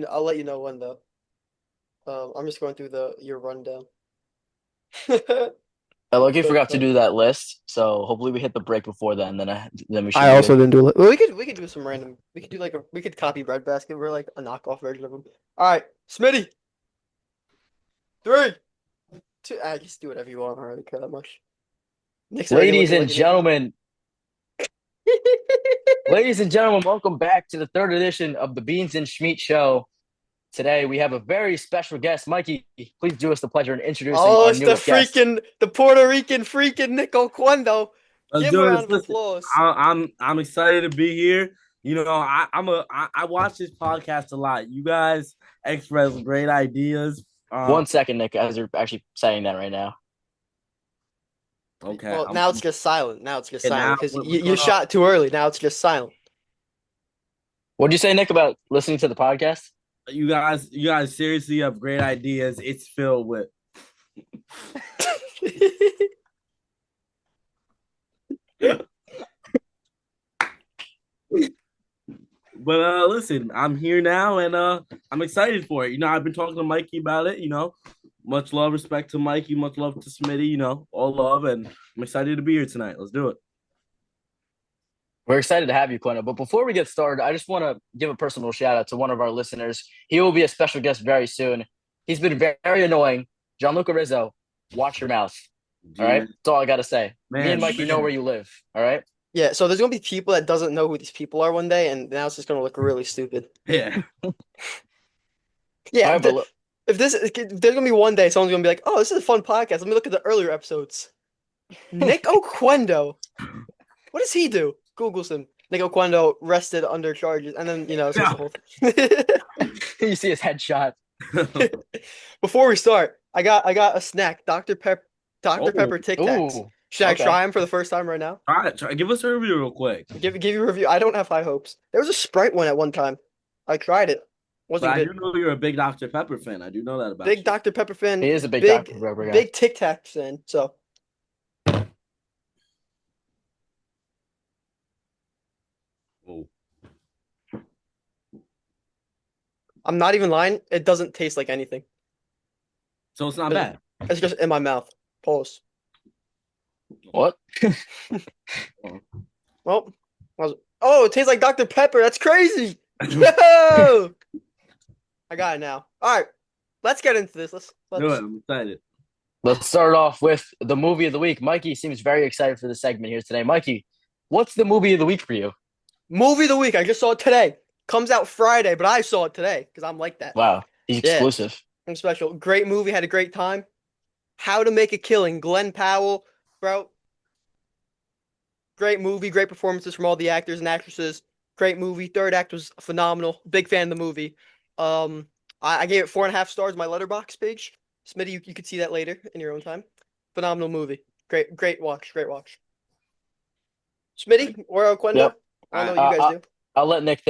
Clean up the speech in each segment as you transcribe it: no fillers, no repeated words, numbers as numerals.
I'll let you know when though. I'm just going through the your rundown. I lucky But forgot to do that list, so hopefully we hit the break before then. Then we should I be also good. didn't do it. Well, we could do some random. We could do like we could copy Breadbasket. We're like a knockoff version of them. All right, Smitty, three, two. I just do whatever you want. I don't really care that much. Nick's already Ladies looking and like an idiot. gentlemen, welcome back to the third edition of the Beans and Schmeat Show. Today we have a very special guest, Mikey. Please do us the pleasure in introducing Oh, our it's the newest guest. freaking the Puerto Rican freaking Nick Oquendo. Let's Give him a do round this. of Listen, applause. I'm excited to be here. I watch this podcast a lot. You guys express great ideas. One second, Nick, as you're actually saying that right now. Okay. Well, now it's just silent. Now it's just And silent now because what's you going on? shot too early. Now it's just silent. What'd you say, Nick, about listening to the podcast? You guys seriously have great ideas. It's filled with. But listen, I'm here now and I'm excited for it. I've been talking to Mikey about it. Much love, respect to Mikey. Much love to Smitty. All love, and I'm excited to be here tonight. Let's do it. We're excited to have you, Quinn. But before we get started, I just want to give a personal shout out to one of our listeners. He will be a special guest very soon. He's been very annoying. Gianluca Rizzo, watch your mouth. All Gee, right? man, That's all I got to say. Me and man, Mikey know where you live. All right? Yeah, so there's gonna be people that doesn't know who these people are one day, and now it's just gonna look really stupid. yeah. All Yeah, right, but if there's gonna be one day someone's gonna be like, "Oh, this is a fun podcast. Let me look at the earlier episodes." Nick Oquendo, what does he do? Google's him. Nick Oquendo arrested under charges, and then it's just Yeah. the whole thing. you see his headshot. Before we start, I got a snack, Dr. Oh, Pepper Tic Tacs. Ooh, Should I okay. try them for the first time right now? all right. Give us a review real quick. Give you a review. I don't have high hopes. There was a Sprite one at one time. I tried it. But Wasn't I do good. know you're a big Dr. Pepper fan. I do know that about Big you. Dr. Pepper He fan, is a big big Dr. Pepper guy. big Tic Tac fan. So Oh. I'm not even lying. It doesn't taste like anything. So it's not bad. It's just in my mouth. Pause. What? Well, oh, it tastes like Dr. Pepper. That's crazy. Yo! I got it now. All right, let's get into this. Good. Let's. I'm excited. Let's start off with the movie of the week. Mikey seems very excited for the segment here today. Mikey, what's the movie of the week for you? Movie of the week. I just saw it today. Comes out Friday, but I saw it today because I'm like that. Wow, he's Yeah, exclusive. I'm special. Great movie. Had a great time. How to Make a Killing. Glenn Powell, bro. Great movie. Great performances from all the actors and actresses. Great movie. Third act was phenomenal. Big fan of the movie. I gave it 4.5 stars on my letterbox page. Smitty, you could see that later in your own time. Phenomenal movie. Great watch. Great watch. Smitty or Oquendo? Yep. I don't know All right. what you guys do. I'll let Nick,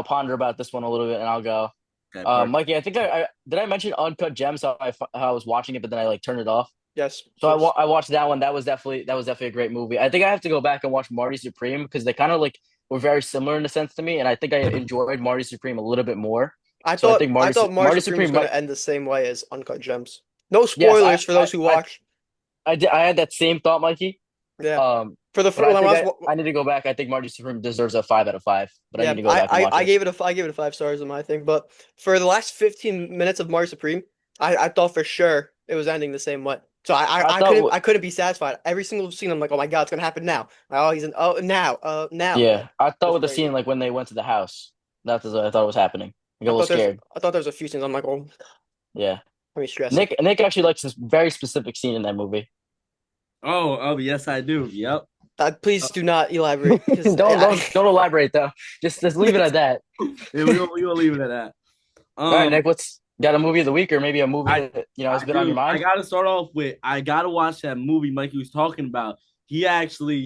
ponder about this one a little bit, and I'll go. Okay, perfect. Mikey, I think I did. I mention Uncut Gems how I was watching it, but then I like turned it off. Yes, So yes. I watched that one. That was definitely a great movie. I think I have to go back and watch Marty Supreme because they kind of like were very similar in a sense to me, and I think I enjoyed Marty Supreme a little bit more. I So I thought think I thought Mars Marty Supreme was Supreme going might. to end the same way as Uncut Gems. No Yes, spoilers for those who watch. I did. I had that same thought, Mikey. Yeah. Um, For the but when I was I need to go back. I think Marty Supreme deserves a 5 out of 5, but I yeah, need to go back and watch I it. gave it a I gave it a 5 stars in my thing, but for the last 15 minutes of Mars Supreme, I thought for sure it was ending the same way. So I I couldn't thought, I couldn't be satisfied. Every single scene I'm like, oh my God, it's gonna happen now. Oh, he's in now. yeah, I It thought was with the crazy. scene like when they went to the house, that's what I thought was happening. I got a little scared. I thought there was a few scenes I'm like, oh, Yeah, let me stressing. Nick actually likes this very specific scene in that movie. Oh, yes, I do. Yep. Please do not elaborate because Don't elaborate though. Just leave it at that. Yeah, we will leave it at that. All right, Um, Nick, what's got a movie of the week or maybe a movie I that has I been on your do. I mind? gotta start off with I gotta watch that movie Mikey was talking about. He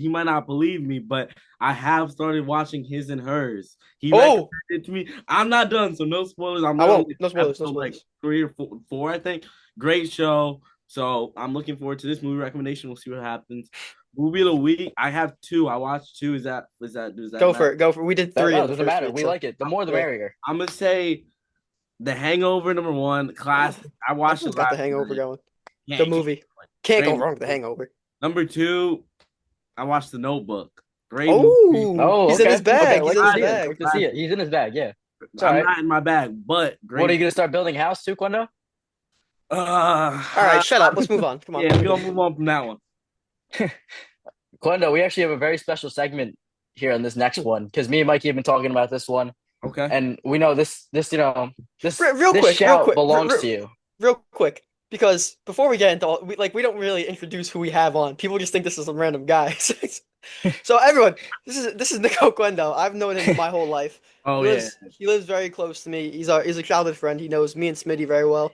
might not believe me, but I have started watching His and Hers. He recommended oh, it to me. I'm not done, so no spoilers. I'm I won't. literally No spoilers. No episode like spoilers. 3 or 4, I think. Great show. So I'm looking forward to this movie recommendation. We'll see what happens. Movie of the week. I have two. I watched two. Does that Go matter? for it. Go for it. We did That three no, in it the doesn't first matter. week, We so like it. The more the yeah. merrier. I'm gonna say The Hangover #1, classic. I watched it Everyone's got the last hangover night. going. The Can't movie. Can't go great wrong with the movie. hangover. #2, I watched The Notebook. Great movie. Oh, Oh, he's in his okay. Okay, bag. He's like in to his see it. bag. Like to see it. Classic. He's in his bag. Yeah, it's all I'm right. not in my bag, but What are great. you gonna start building a house too, Quendo? All right, Uh, shut up. Let's move on. Come on. yeah, we're gonna move on from that one. Quendo, we actually have a very special segment here on this next one because me and Mikey have been talking about this one, Okay. and we know this Real this quick, real shout quick, belongs to you. real quick. Because before we get into all, we don't really introduce who we have on. People just think this is some random guy. So everyone, this is Nick Oquendo. I've known him my whole life. Oh yeah. He lives very close to me. He's a childhood friend. He knows me and Smitty very well.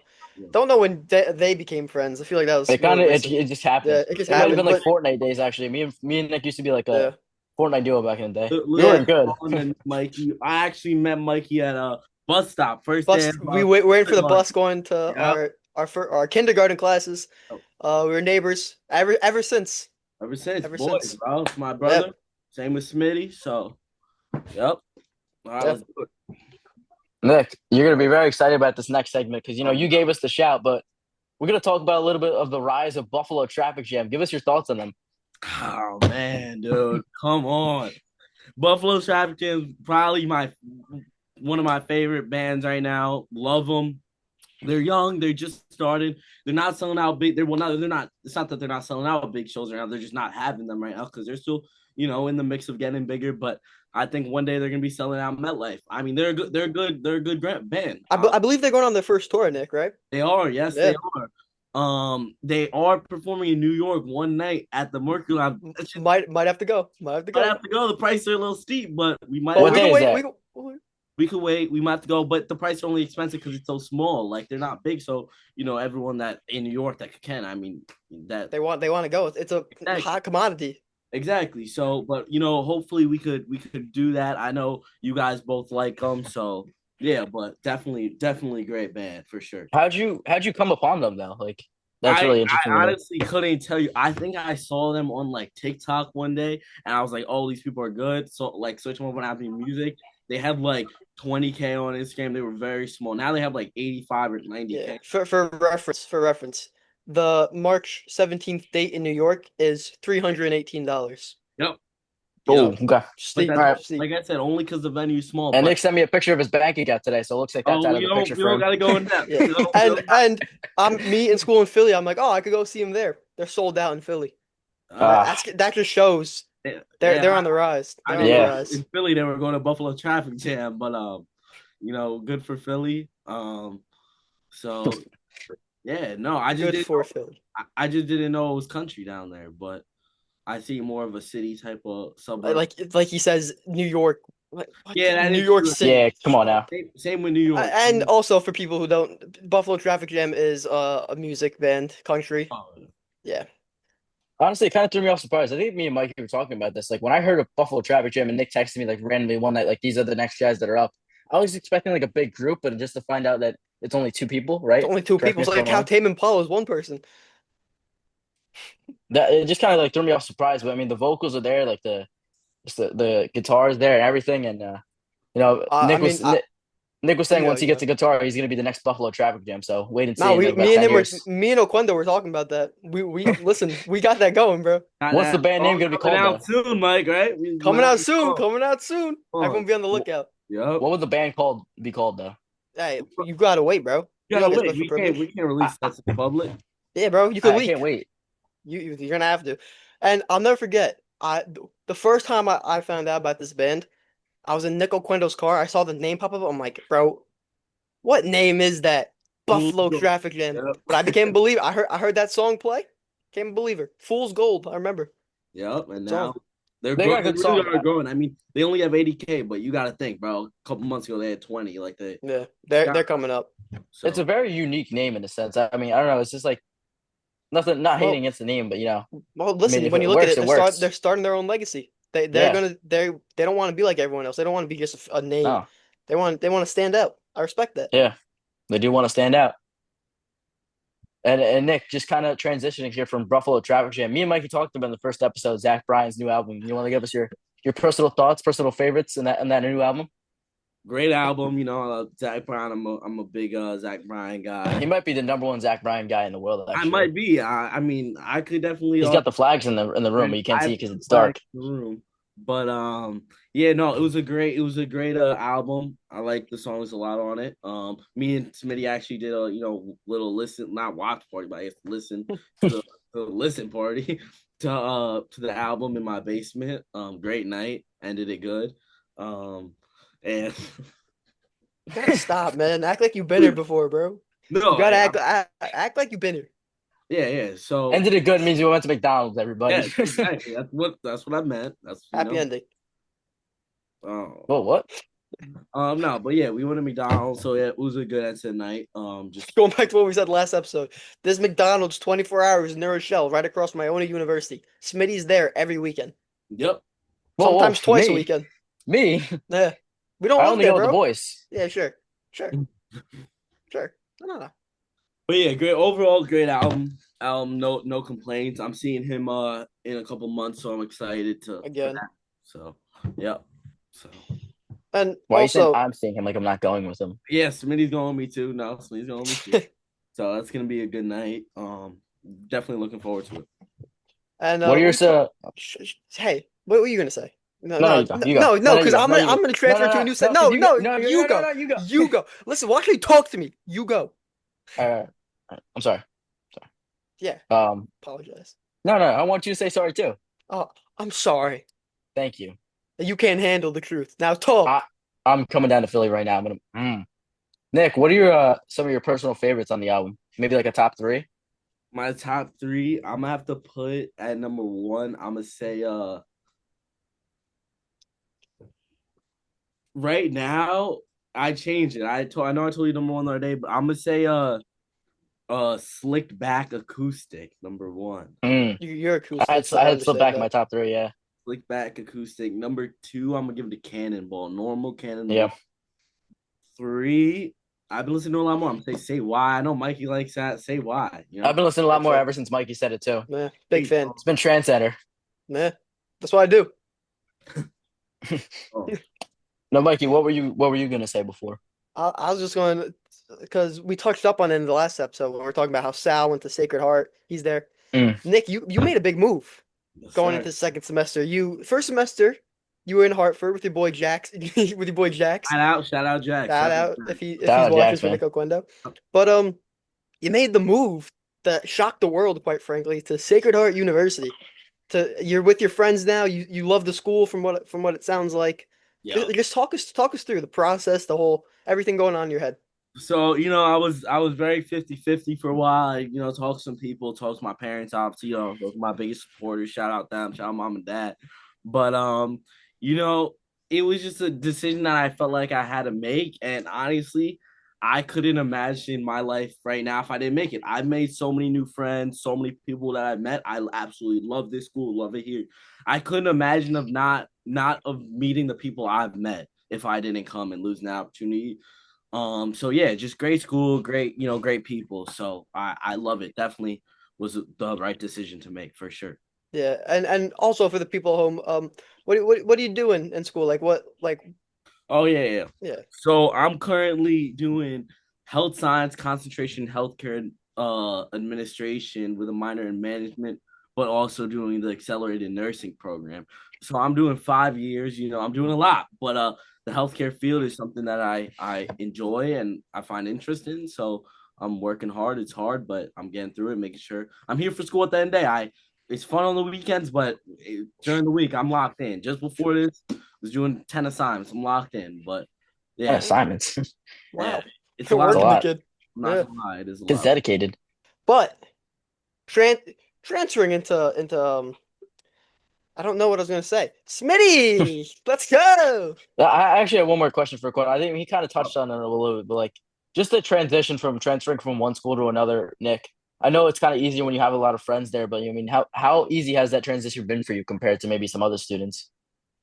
Don't know when they became friends. I feel like that was It more kind of recent. it just Yeah, happened. it just It might have happened. been like But Fortnite days actually. Me and Nick used to be like a yeah, Fortnite duo back in the day. We Little yeah. were good. on the Mikey. I actually met Mikey at a bus stop. First day Bus. of We wait waiting for the lunch. bus going to Yep. our kindergarten classes. We were neighbors ever since. Ever since, Ever boys, since. bro. It's my Yep. brother. Same with Smitty. So, yep. All right, Yep. let's do it. Nick, you're gonna be very excited about this next segment because you gave us the shout, but we're gonna talk about a little bit of the rise of Buffalo Traffic Jam. Give us your thoughts on them. Oh man, dude, come on. Buffalo Traffic Jam is probably my one of my favorite bands right now. Love them. They're young. They're just started. They're not selling out big. They're well, not. They're not. It's not that they're not selling out big shows right now. They're just not having them right now because they're still, in the mix of getting bigger. But I think one day they're gonna be selling out MetLife. I mean, they're good. They're good. They're a good band. I believe they're going on their first tour, Nick. Right? They are. Yes, they Yeah. are. They are performing in New York one night at the Mercury Lounge. Might have to go. Might have to Might go. have to go. The prices are a little steep, but we might But What we have. day can is wait. that? We could wait. We might have to go, but the price are only expensive because it's so small. Like they're not big, so everyone that in New York that can. I mean, that They want to go. It's a exactly. hot commodity. Exactly. So, but hopefully we could do that. I know you guys both like them, so yeah. But definitely great band for sure. How'd you come upon them though? Like that's I really I interesting to me. honestly couldn't tell you. I think I saw them on like TikTok one day, and I was like, "Oh, these people are good." So like, switch them over on Apple Music. They had like 20K on Instagram. They were very small. Now they have like 85 or Yeah. 90K. For reference, the March 17th date in New York is $318. Yep. Oh, Yep. okay. But Steep, All that's right. steep. like I said, only because the venue's small. And But Nick sent me a picture of his bank account today, so it looks like that's out of we the don't picture we for don't him. gotta go in depth. Yeah. And I'm me in school in Philly. I'm like, oh, I could go see them there. They're sold out in Philly. uh, That just shows they're yeah, on the rise. I They're on mean, the Yeah. rise. in Philly they were going to Buffalo Traffic Jam, but good for Philly. So yeah, no, I just Good didn't for know. Philly. I just didn't know it was country down there, but I see more of a city type of Like suburb. like he says, New York. What? Yeah, that New is York true. City. Yeah, come on now. Same with New York. And also for people who don't, Buffalo Traffic Jam is a music band, country. Oh, Yeah. Honestly, it kind of threw me off surprise. I think me and Mikey were talking about this. Like when I heard of Buffalo Traffic Jam and Nick texted me like randomly one night, like these are the next guys that are up. I was expecting like a big group, but just to find out that it's only two people, It's right? only two Correct me people. It's if I'm like how wrong. Tame Impala is one person. That it just kind of like threw me off surprise. But I mean, the vocals are there, like the guitars there and everything. And I mean, Nick was saying you go, once he you go. gets a guitar, he's gonna be the next Buffalo Traffic Jam. So wait and see No, in like about 10 years. me and Oquendo were talking about that. We listen, we got that going, bro. got What's the that band name song gonna be coming called out though? soon, Mike. Right? We Coming might out have to soon, go. coming out soon. Come Everyone be on the lookout. Yep. What would the band called be called though? Hey, you gotta wait, bro. You You don't gotta get wait. special We privilege. can't release that to the public. Yeah, bro, you could I can't leak. wait. You're gonna have to. And I'll never forget. The first time I found out about this band, I was in Nick Oquendo's car. I saw the name pop up. I'm like, bro, what name is that? Fool's Buffalo Gold. Traffic Jam. But I Yep. became a believer. I heard that song play. Became a believer. Fool's Gold. I remember. Yep. And Song. now they're They got growing. a They good really song. are growing. I mean, they only have 80K, but you got to think, bro. A couple months ago they had 20. Like they Yeah, they're got coming up. It's a so. very unique name in a sense. I mean, I don't know. It's just like nothing. Not hating Well, against the name, but well, I mean, listen, if when you it look at works, it, it works. they're starting their own legacy. They're Yeah. gonna they don't want to be like everyone else. They don't want to be just a name. No. They want to stand out. I respect that. Yeah. They do want to stand out. And Nick, just kind of transitioning here from Buffalo Traffic Jam. Me and Mikey talked about in the first episode, Zach Bryan's new album. You want to give us your personal thoughts, personal favorites in that new album? great album. Zach Bryan. I'm a big Zach Bryan He guy. might be the number one Zach Bryan guy in the world, I actually. might be. I mean, I could definitely He's got the flags in the room, but you can't I see have it because it's flags dark. in the room. But yeah, no, it was a great album. I like the songs a lot on it. Me and Smitty actually did a little listen, not watch party, but I guess listen to the listen party to the album in my basement. Great night, ended it good. And You gotta stop, man. Act like you've been here before, bro. You no, gotta act like you've been here. yeah, yeah. So Ended it good means we went to McDonald's, everybody. yeah, exactly. That's what I meant. That's Happy ending. Oh. Well, what? No, but yeah, we went to McDonald's, so yeah, it was a good end to the night. Just Going back to what we said last episode, there's McDonald's 24 hours in New Rochelle, right across from Iona University. Smitty's there every weekend, yep. Whoa, sometimes twice a me, weekend. me. Yeah, we don't I live only there, go with the bro. boys. Yeah, sure, sure, sure. No. But yeah, great overall, great album. No complaints. I'm seeing him in a couple months, so I'm excited to for Again, that. So yep. So and Why are you saying also, I'm seeing him like I'm not going with him? yeah, Smitty's going with me too. No, Smitty's going with me too. So that's gonna be a good night. Definitely looking forward to it. and What are your we hey, what were you gonna say? No, No, no, no, you go. no, You go. no, No, no, no, you because go. I'm No, gonna you go. I'm gonna No, transfer no, to a no, new set. no, No, because you go. no, No, you no, no, go, no, you go. you go. Listen, why should you talk to me? You go. All right. I'm sorry. Yeah, Um, apologize. no, no, I want you to say sorry too. Oh, I'm sorry. Thank you. You can't handle the truth. Now talk. I I'm coming down to Philly right now. Nick, what are your some of your personal favorites on the album? Maybe like a top three? My top three, I'm gonna have to put at number one. I'm gonna say right now I changed it. I know I told you number one the other day, but I'm gonna say slicked back acoustic number one. Mm. You're acoustic, so I I had slipped understand back in my that. top three. Yeah, Slick back acoustic number two. I'm gonna give it to Cannonball, normal yeah. Cannonball. Three. I've been listening to a lot more. I'm gonna say why. I know Mikey likes that. Say why. I've been listening a lot Big more fan. ever since Mikey said it too. Nah, big Hey, fan. It's been trendsetter. Nah, that's what I do. oh, No, Mikey, what were you gonna say before? I was just going because we touched up on it in the last episode when we were talking about how Sal went to Sacred Heart. He's there. Mm. Nick, you made a big move yes, going sir. into the second semester. You first semester, you were in Hartford with your boy Jax, with your boy Jax. Shout out, Jack. Shout Shout out, out Jack. if Shout he's out watching Jax, for man. Nick Oquendo. But you made the move that shocked the world, quite frankly, to Sacred Heart University. You're with your friends now. You love the school from what it sounds like. Yeah. Just talk us through the process, the whole everything going on in your head. So, I was very 50-50 for a while. Talk to some people, talk to my parents, obviously, those are my biggest supporters. Shout out them, shout out mom and dad. But you know, it was just a decision that I felt like I had to make. And honestly, I couldn't imagine my life right now if I didn't make it. I've made so many new friends, so many people that I met. I absolutely love this school, love it here. I couldn't imagine of not of meeting the people I've met if I didn't come and lose an opportunity. So yeah, just great school, great, great people. So I love it. Definitely was the right decision to make for sure. Yeah, and also for the people at home, what are you doing in school? Oh yeah. Yeah. So I'm currently doing health science concentration healthcare administration with a minor in management, but also doing the accelerated nursing program. So I'm doing 5 years. I'm doing a lot, but the healthcare field is something that I enjoy and I find interest in. So I'm working hard. It's hard, but I'm getting through it, making sure I'm here for school at the end of the day. It's fun on the weekends, but during the week I'm locked in. Just before this, was doing 10 assignments. I'm locked in, but And yeah, assignments. yeah, Wow. it's a You're lot It's of a working work. the lot. kid. I'm not Yeah. gonna lie, it is a Kid's lot of work. dedicated. But tran transferring into I don't know what I was gonna say. Smitty, let's go. I actually have one more question for Quinn. I think he kind of touched on it a little bit, but like just the transition from transferring from one school to another, Nick. I know it's kind of easier when you have a lot of friends there, but I mean, how easy has that transition been for you compared to maybe some other students?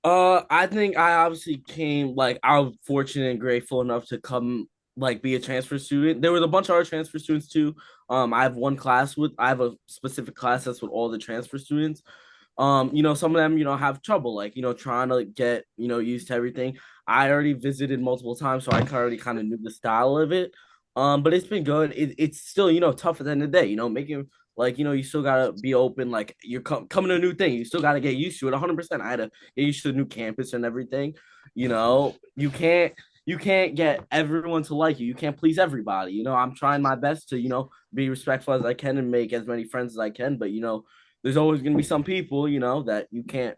I think I obviously came like I was fortunate and grateful enough to come like be a transfer student. There was a bunch of other transfer students too. I have a specific class that's with all the transfer students. Some of them, have trouble, like, trying to get, used to everything. I already visited multiple times, so I already kind of knew the style of it. But it's been good. It's still, tough at the end of the day. Making like, you still gotta be open. Like you're coming to a new thing, you still gotta get used to it. 100%. I had to get used to the new campus and everything. You can't get everyone to like you. You can't please everybody. I'm trying my best to be respectful as I can and make as many friends as I can. But there's always gonna be some people that you can't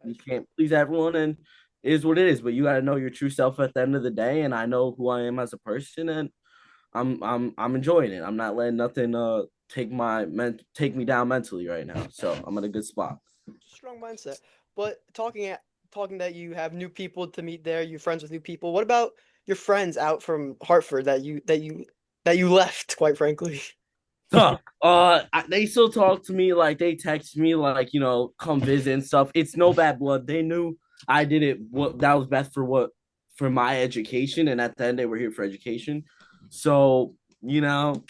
please everyone, and it is what it is. But you gotta know your true self at the end of the day. And I know who I am as a person, and I'm enjoying it. I'm not letting nothing take me down mentally right now. So I'm in a good spot. Strong mindset. But talking that you have new people to meet there, you're friends with new people. What about your friends out from Hartford that you left, quite frankly? Tough. They still talk to me, like they text me, like come visit and stuff. It's no bad blood. They knew I did it. What that was best for my education, and at the end they were here for education. So Why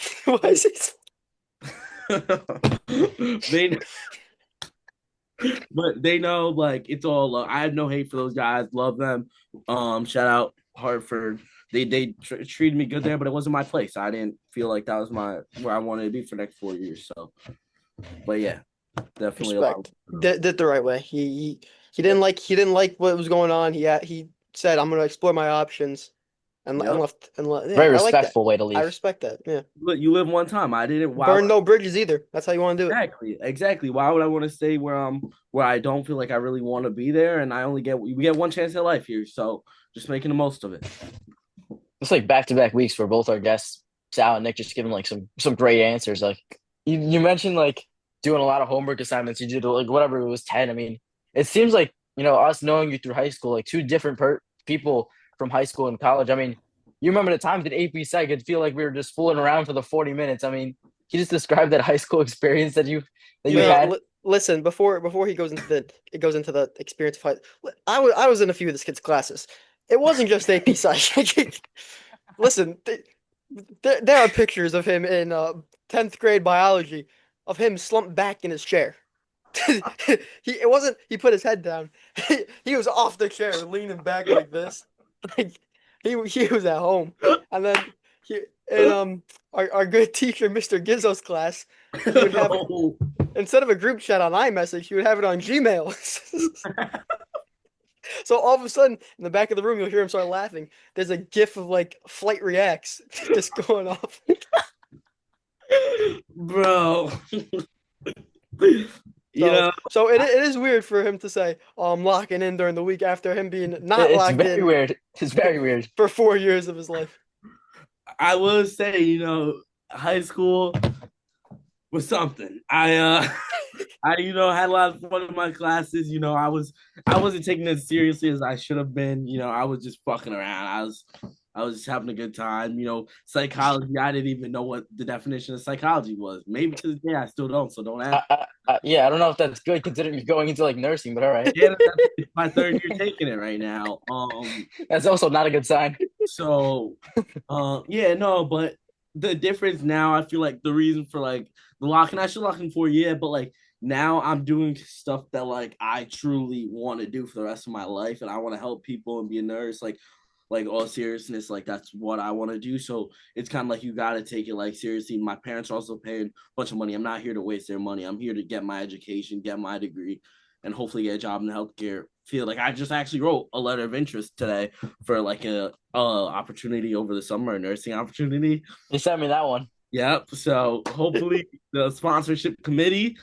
is it? they but they know like it's all love. I have no hate for those guys. Love them. Shout out Hartford. They treated me good there, but it wasn't my place. I didn't feel like that was my where I wanted to be for the next 4 years. So, but yeah, definitely a lot. Respect. Did the right way. He didn't like what was going on. He said, "I'm gonna explore my options," and Yep. left and left. Yeah, Very I like that. respectful way to I leave. respect that. Yeah. But you live one time. I didn't. Why? Burn no bridges either. That's how you want to do it. Exactly. Why would I want to stay where I don't feel like I really want to be there, and I only get we get one chance at life here, so just making the most of it. It's like back-to-back weeks where both our guests, Sal and Nick, just giving like some great answers. Like you mentioned like doing a lot of homework assignments. You did like whatever it was 10. I mean, it seems like us knowing you through high school, like two different people from high school and college. I mean, you remember the times at AP Psych? It'd feel like we were just fooling around for the 40 minutes. I mean, can you just describe that high school experience that you You know, had? listen, before he goes into the experience of I was in a few of this kid's classes. It wasn't just AP Psych. Listen, there are pictures of him in 10th grade biology of him slumped back in his chair. He put his head down. He was off the chair, leaning back like this. Like he was at home. And then he in our good teacher, Mr. Gizzo's class, he would have No. instead of a group chat on iMessage, he would have it on Gmail. So all of a sudden, in the back of the room, you'll hear him start laughing. There's a gif of like Flight Reacts just going off. Bro. So it is weird for him to say, "Oh, I'm locking in during the week," after him being not It's locked very in weird. It's very weird. for 4 years of his life. I will say, high school was something. I had a lot of fun in my classes. I wasn't taking it as seriously as I should have been. I was just fucking around. I was just having a good time. Psychology. I didn't even know what the definition of psychology was. Maybe to this day I still don't. So don't ask. Yeah, I don't know if that's good considering you're going into like nursing, but all right. Yeah, it's my third year taking it right now. That's also not a good sign. So, yeah, no, but the difference now, I feel like the reason for like the locking, I should lock in for, yeah, but like now I'm doing stuff that like I truly want to do for the rest of my life, and I want to help people and be a nurse, like all seriousness, like that's what I want to do. So it's kind of like you got to take it like seriously. My parents are also paying a bunch of money. I'm not here to waste their money. I'm here to get my education, get my degree, and hopefully get a job in the healthcare field. Like I just actually wrote a letter of interest today for like a opportunity over the summer, a nursing opportunity. You sent me that one. Yep. So hopefully the sponsorship committee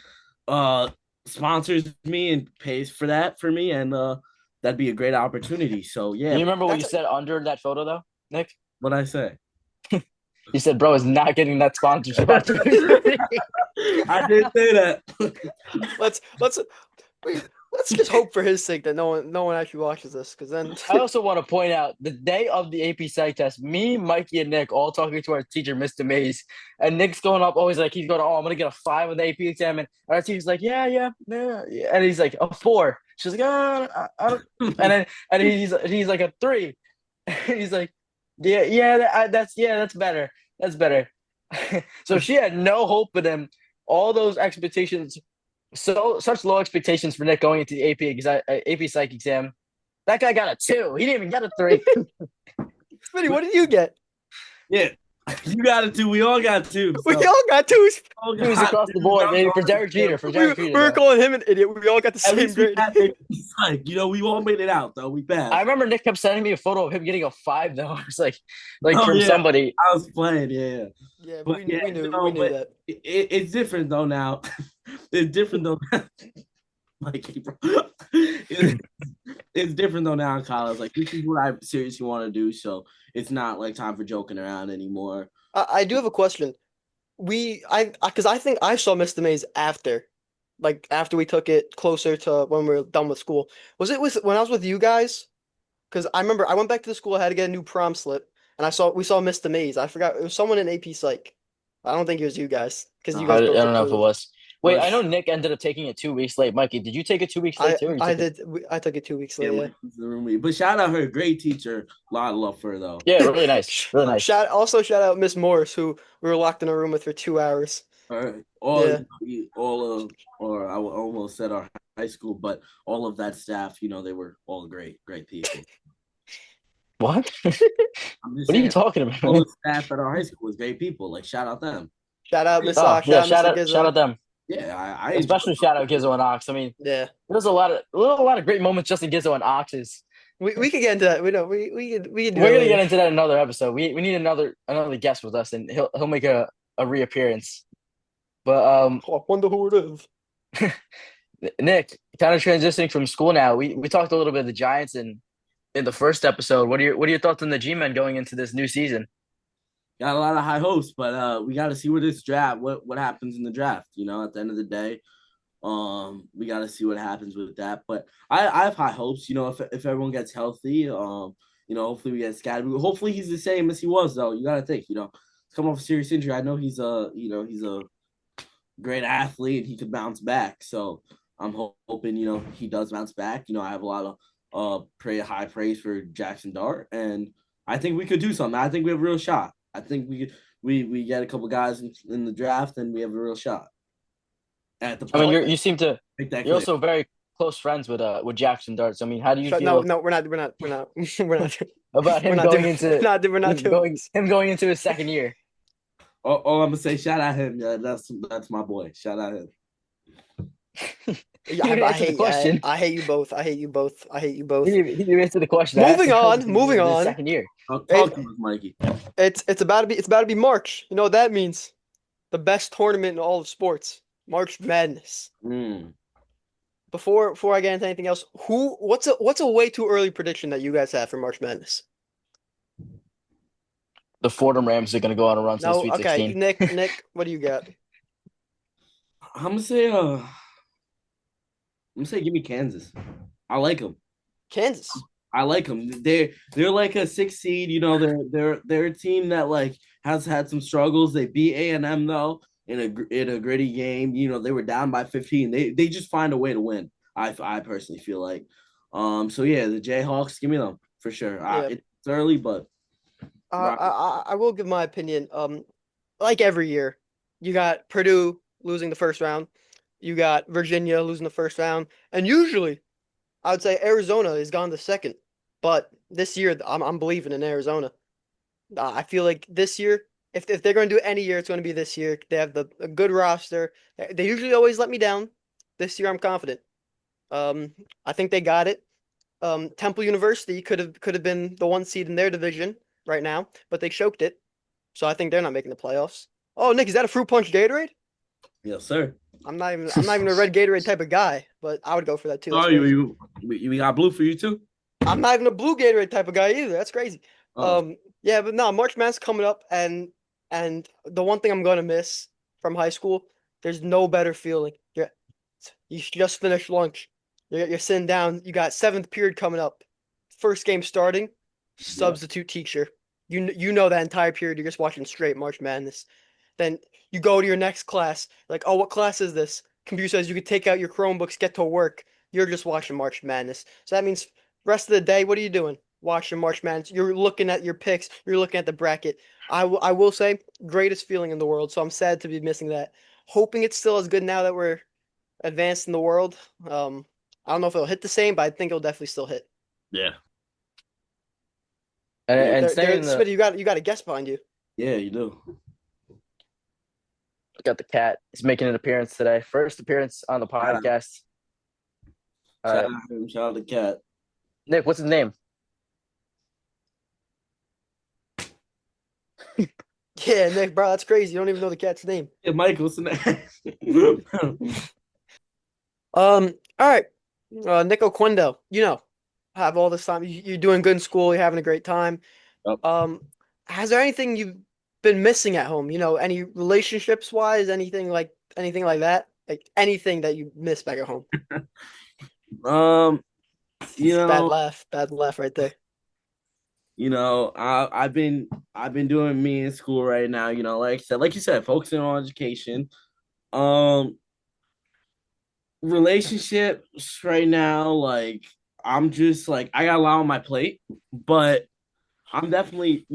sponsors me and pays for that for me, and that'd be a great opportunity. So Do yeah. you remember what you That's said under that photo though, Nick? What I say? You said, "Bro is not getting that sponsorship opportunity." I did say that. let's wait, let's just hope for his sake that no one actually watches this, because then I also want to point out the day of the AP Psych test, me, Mikey, and Nick all talking to our teacher, Mr. Mays, and Nick's going up always like he's going, "Oh, I'm gonna get a 5 on the AP exam," and our teacher's like, "Yeah," and he's like a 4. She's like, "Oh, I don't," and he's like a 3, and he's like, that's better, that's better." So she had no hope in him. All those expectations, such low expectations for Nick going into the AP Psych exam. That guy got a 2. He didn't even get a 3. Smitty, what did you get? Yeah, you got it too. We all got two. We So all got twos. all He was got across the twos. board, I'm baby, for going to Derek say, Jeter. For We, Derek we Jeter, were though. calling him an idiot. We all got the at same least we grade. had it. It's like, we all made it out though. We I passed. remember Nick kept sending me a photo of him getting a 5, though. It's like Oh from yeah, somebody. I was playing. Yeah, Yeah, but yeah, we no, knew but that. it's different though now. It's different though. Mikey, bro. It's, it's different though now in college. Like this is what I seriously want to do. So it's not like time for joking around anymore. I do have a question. Because I think I saw Mr. Maze after, like after we took it closer to when we were done with school. Was it when I was with you guys? Because I remember I went back to the school. I had to get a new prom slip, and we saw Mr. Maze. I forgot it was someone in AP Psych. I don't think it was you guys because you I guys don't broke up know if it early. was. Wait, But I know Nick ended up taking it 2 weeks late. Mikey, did you take it 2 weeks late too, or you I took it? did. I took it 2 weeks yeah, later. Yeah. Mikey's the roommate. But shout out her, great teacher. A lot of love for her though. Yeah, really nice, really nice. Shout out Miss Morris, who we were locked in a room with for 2 hours. All Yeah. all of, or I would almost said our high school, but all of that staff, they were all great people. What? I'm just What are you saying, talking about, all man? the staff at our high school was great people. Like shout out them. Shout out Miss Oh Ox. yeah, Shout out Mr. shout Gizzo. out them. Yeah, I enjoyed Especially shout out Gizzo and Ox. I mean, Yeah. there's a lot of great moments just in Gizzo and Ox's. We could get into that. We know we could do We're that gonna get later. into that in another episode. We need another guest with us, and he'll make a reappearance. But Oh, I wonder who it is. Nick, kind of transitioning from school now. We talked a little bit of the Giants in the first episode. What are your thoughts on the G-men going into this new season? got a lot of high hopes, but we got to see where this draft, what happens in the draft. At the end of the day, we got to see what happens with that. But I have high hopes. If everyone gets healthy, hopefully we get scattered. Hopefully he's the same as he was though. You got to think, come off a serious injury. I know he's a great athlete and he could bounce back. So I'm hoping he does bounce back. I have a lot of pretty high praise for Jackson Dart, and I think we could do something. I think we have a real shot. I think we get a couple guys in the draft, and we have a real shot at the I mean, point. you're also very close friends with Jackson Darts. I mean, how do you No, feel no, we're not about we're him not going doing into we're not him doing going this. him going into his second year? All I'm gonna say, shout out him. Yeah, that's my boy. Shout out him. He didn't answer the question. I hate you both. I hate you both. I hate you both. He didn't answer the question. I asked Moving him how on, he's gonna moving go into his on. second year. Talk to us, Mikey. It's about to be March. You know what that means? The best tournament in all of sports. March Madness. Mm. Before I get into anything else, what's a way too early prediction that you guys have for March Madness? The Fordham Rams are going to go on a run to the No, Sweet okay, 16. Nick, what do you got? I'm gonna say give me Kansas. I like them. Kansas. I like them. They're like a 6 seed. They're a team that like has had some struggles. They beat A&M though in a gritty game. They were down by 15. They just find a way to win. I personally feel like. So yeah, the Jayhawks, give me them for sure. Yeah. It's early, but I will give my opinion. Like every year, you got Purdue losing the first round, you got Virginia losing the first round, and usually I would say Arizona is gone the second. But this year, I'm believing in Arizona. I feel like this year, if they're going to do it any year, it's going to be this year. They have a good roster. They usually always let me down. This year, I'm confident. Um, I think they got it. Temple University could have been the 1 seed in their division right now, but they choked it. So I think they're not making the playoffs. Oh, Nick, is that a fruit punch Gatorade? yes, sir. I'm not even a red Gatorade type of guy, but I would go for that too. That's Oh, crazy. we got blue for you too. I'm not even a blue Gatorade type of guy either. That's crazy. Oh, Yeah, but no, March Madness coming up, and the one thing I'm gonna miss from high school, there's no better feeling. You just finished lunch. You're sitting down. You got seventh period coming up. First game starting. yeah. Substitute teacher. You know that entire period you're just watching straight March Madness. Then you go to your next class. Like, oh, what class is this? Computer says you could take out your Chromebooks, get to work. You're just watching March Madness. So that means rest of the day, what are you doing? Watching March Madness. You're looking at your picks. You're looking at the bracket. I will say, greatest feeling in the world. So I'm sad to be missing that. Hoping it's still as good now that we're advanced in the world. I don't know if it'll hit the same, but I think it'll definitely still hit. Yeah. And, Yeah. and staying There, in the Smitty, you got a guest behind you. Yeah, you do. got the cat. He's making an appearance today. First appearance on the Shout out, podcast. All shout right, out him, shout out the cat. Nick, what's his name? Yeah, Nick, bro, that's crazy. You don't even know the cat's name. Yeah, Mike, what's the name? All right. Nick Oquendo, have all this time. You're doing good in school. You're having a great time. Yep. Um, has there anything you've been missing at home? Any relationships wise, anything like that? Like anything that you miss back at home? Um, you know, Bad laugh right there. I've been doing me in school right now. Like you said, focusing on education. Um, Relationships right now, like I'm just like I got a lot on my plate, but I'm definitely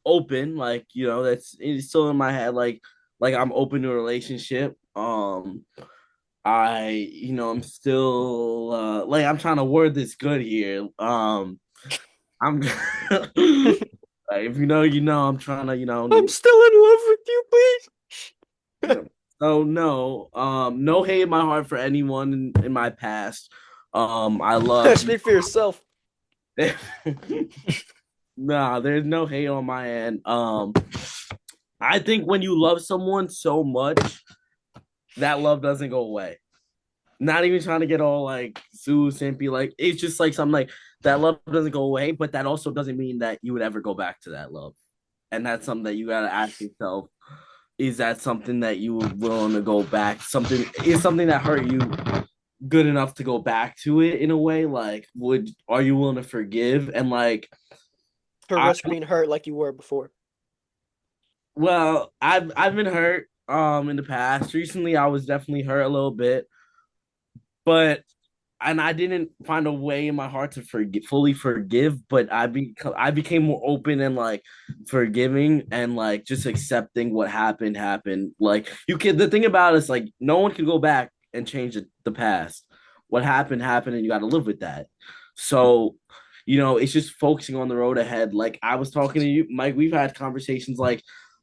open. Like that's it's still in my head. Like I'm open to a relationship. I'm still like I'm trying to word this good here. I'm if I'm trying to I'm still in love with you, please. you know. So no, no hate in my heart for anyone in my past. I love. Speak for yourself. Nah, there's no hate on my end. I think when you love someone so much, that love doesn't go away. Not even trying to get all like Sue Simpy, like it's just like something like that love doesn't go away, but that also doesn't mean that you would ever go back to that love. And that's something that you gotta ask yourself. Is that something that you were willing to go back? Something that hurt you good enough to go back to it in a way? Like, are you willing to forgive? And like To I risk being hurt like you were before. well, I've been hurt in the past. Recently I was definitely hurt a little bit, but and I didn't find a way in my heart to fully forgive, but I became more open and like forgiving and like just accepting what happened. Like the thing about it is like no one can go back and change the past. What happened, and you got to live with that. So, it's just focusing on the road ahead. Like I was talking to you, Mike. We've had conversations like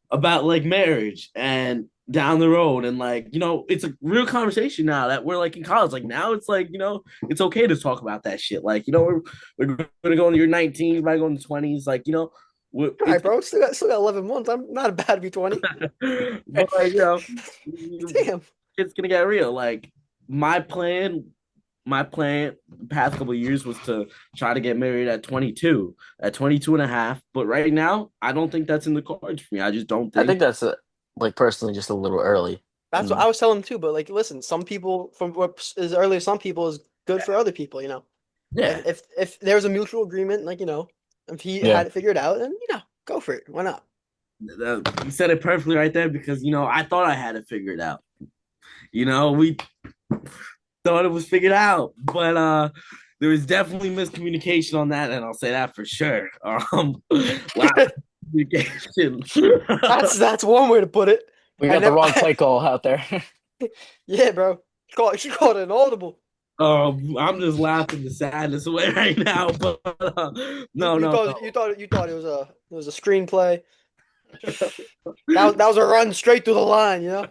about like marriage and down the road and like it's a real conversation now that we're like in college. Like now it's like it's okay to talk about that shit. Like we're gonna go into your 19, you might go in the 20s. Like All right, it's bro. Still got 11 months. I'm not about to be 20. but like Damn. it's gonna get real. Like my plan my plan the past couple of years was to try to get married at 22 and a half. But right now, I don't think that's in the cards for me. I just don't I think. think that's like personally just a little early. That's what And I was telling him too. But like, listen, some people from what is early as some people is good for other people. Yeah, If there's a mutual agreement, like if he yeah, had it figured out, then go for it. Why not? you said it perfectly right there because I thought I had it figured out. We thought it was figured out, but there was definitely miscommunication on that, and I'll say that for sure. Lot of communication. That's one way to put it. we I got the never. wrong play call out there. Yeah, bro. She called it an audible. I'm just laughing the sadness away right now, but You, no, you no, thought you thought it was a screenplay. That was a run straight through the line. no.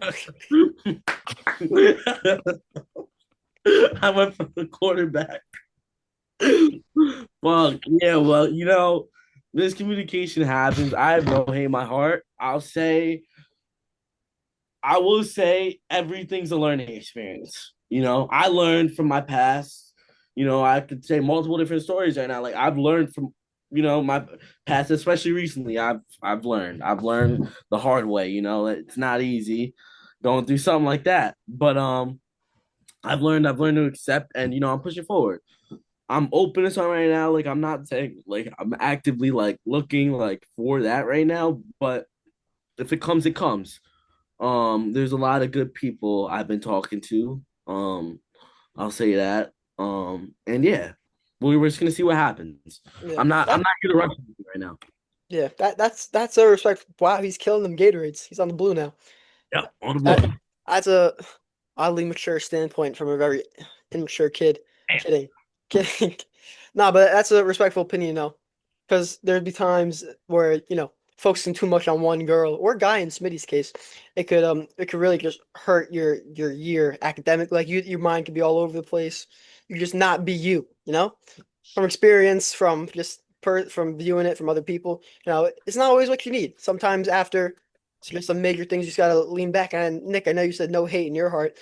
I went for the quarterback. Well, yeah, well, miscommunication happens. I have no hate in my heart. I will say everything's a learning experience. I learned from my past. I could say multiple different stories right now. Like I've learned from my past, especially recently. I've learned. I've learned the hard way. It's not easy going through something like that. But I've learned to accept, and I'm pushing forward. I'm open to something right now. Like I'm not saying like I'm actively like looking like for that right now, but if it comes, it comes. There's a lot of good people I've been talking to. I'll say that. And yeah, we're just gonna see what happens. Yeah. I'm not here to rush anything right now. Yeah, that's a respect. Wow, he's killing them Gatorades. He's on the blue now. Yeah, on the That, blue. that's a oddly mature standpoint from a very immature kid. Kidding, kidding. Nah, but that's a respectful opinion, though, because there'd be times where focusing too much on one girl or guy in Smitty's case, it could really just hurt your year academically. Like your mind could be all over the place. You just not be you, from experience, from just from viewing it from other people. It's not always what you need. Sometimes after it's just some major things, you just gotta lean back. And Nick, I know you said no hate in your heart,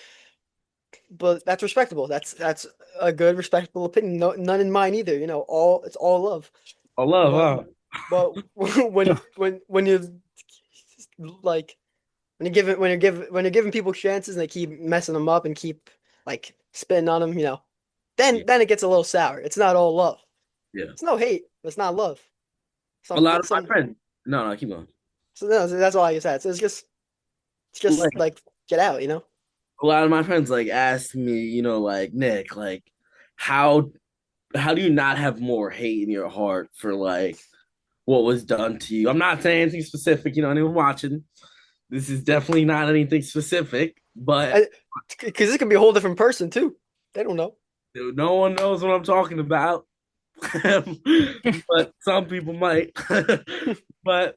but that's respectable. That's a good, respectable opinion. No, none in mine either. It's all love. I love, But huh? but when you like when you're giving people chances and they keep messing them up and keep like spitting on them, Yeah, then it gets a little sour. It's not all love. yeah. It's no hate. It's not love. A lot of my Some friends. No, no, keep going. so no, that's all I can say. It's just Like like get out. a lot of my friends like ask me, like Nick, like how how do you not have more hate in your heart for like what was done to you? I'm not saying anything specific, anyone watching. This is definitely not anything specific, but Because it could be a whole different person too. They don't know. no one knows what I'm talking about. But some people might. But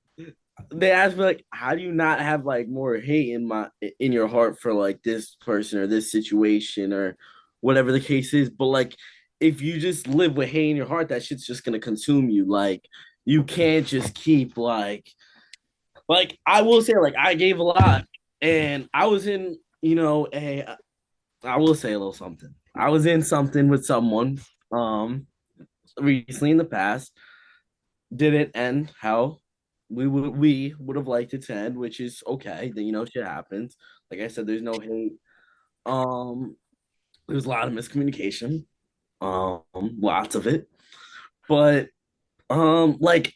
they asked me like, how do you not have like more hate in your heart for like this person or this situation or whatever the case is? But like, if you just live with hate in your heart, that shit's just gonna consume you. Like, you can't just keep like I will say like I gave a lot, and I was in a I will say a little something. I was in something with someone recently in the past. Didn't end how we would have liked it to end, which is okay. Then shit happens. Like I said, there's no hate. Um, there's a lot of miscommunication. Lots of it. But like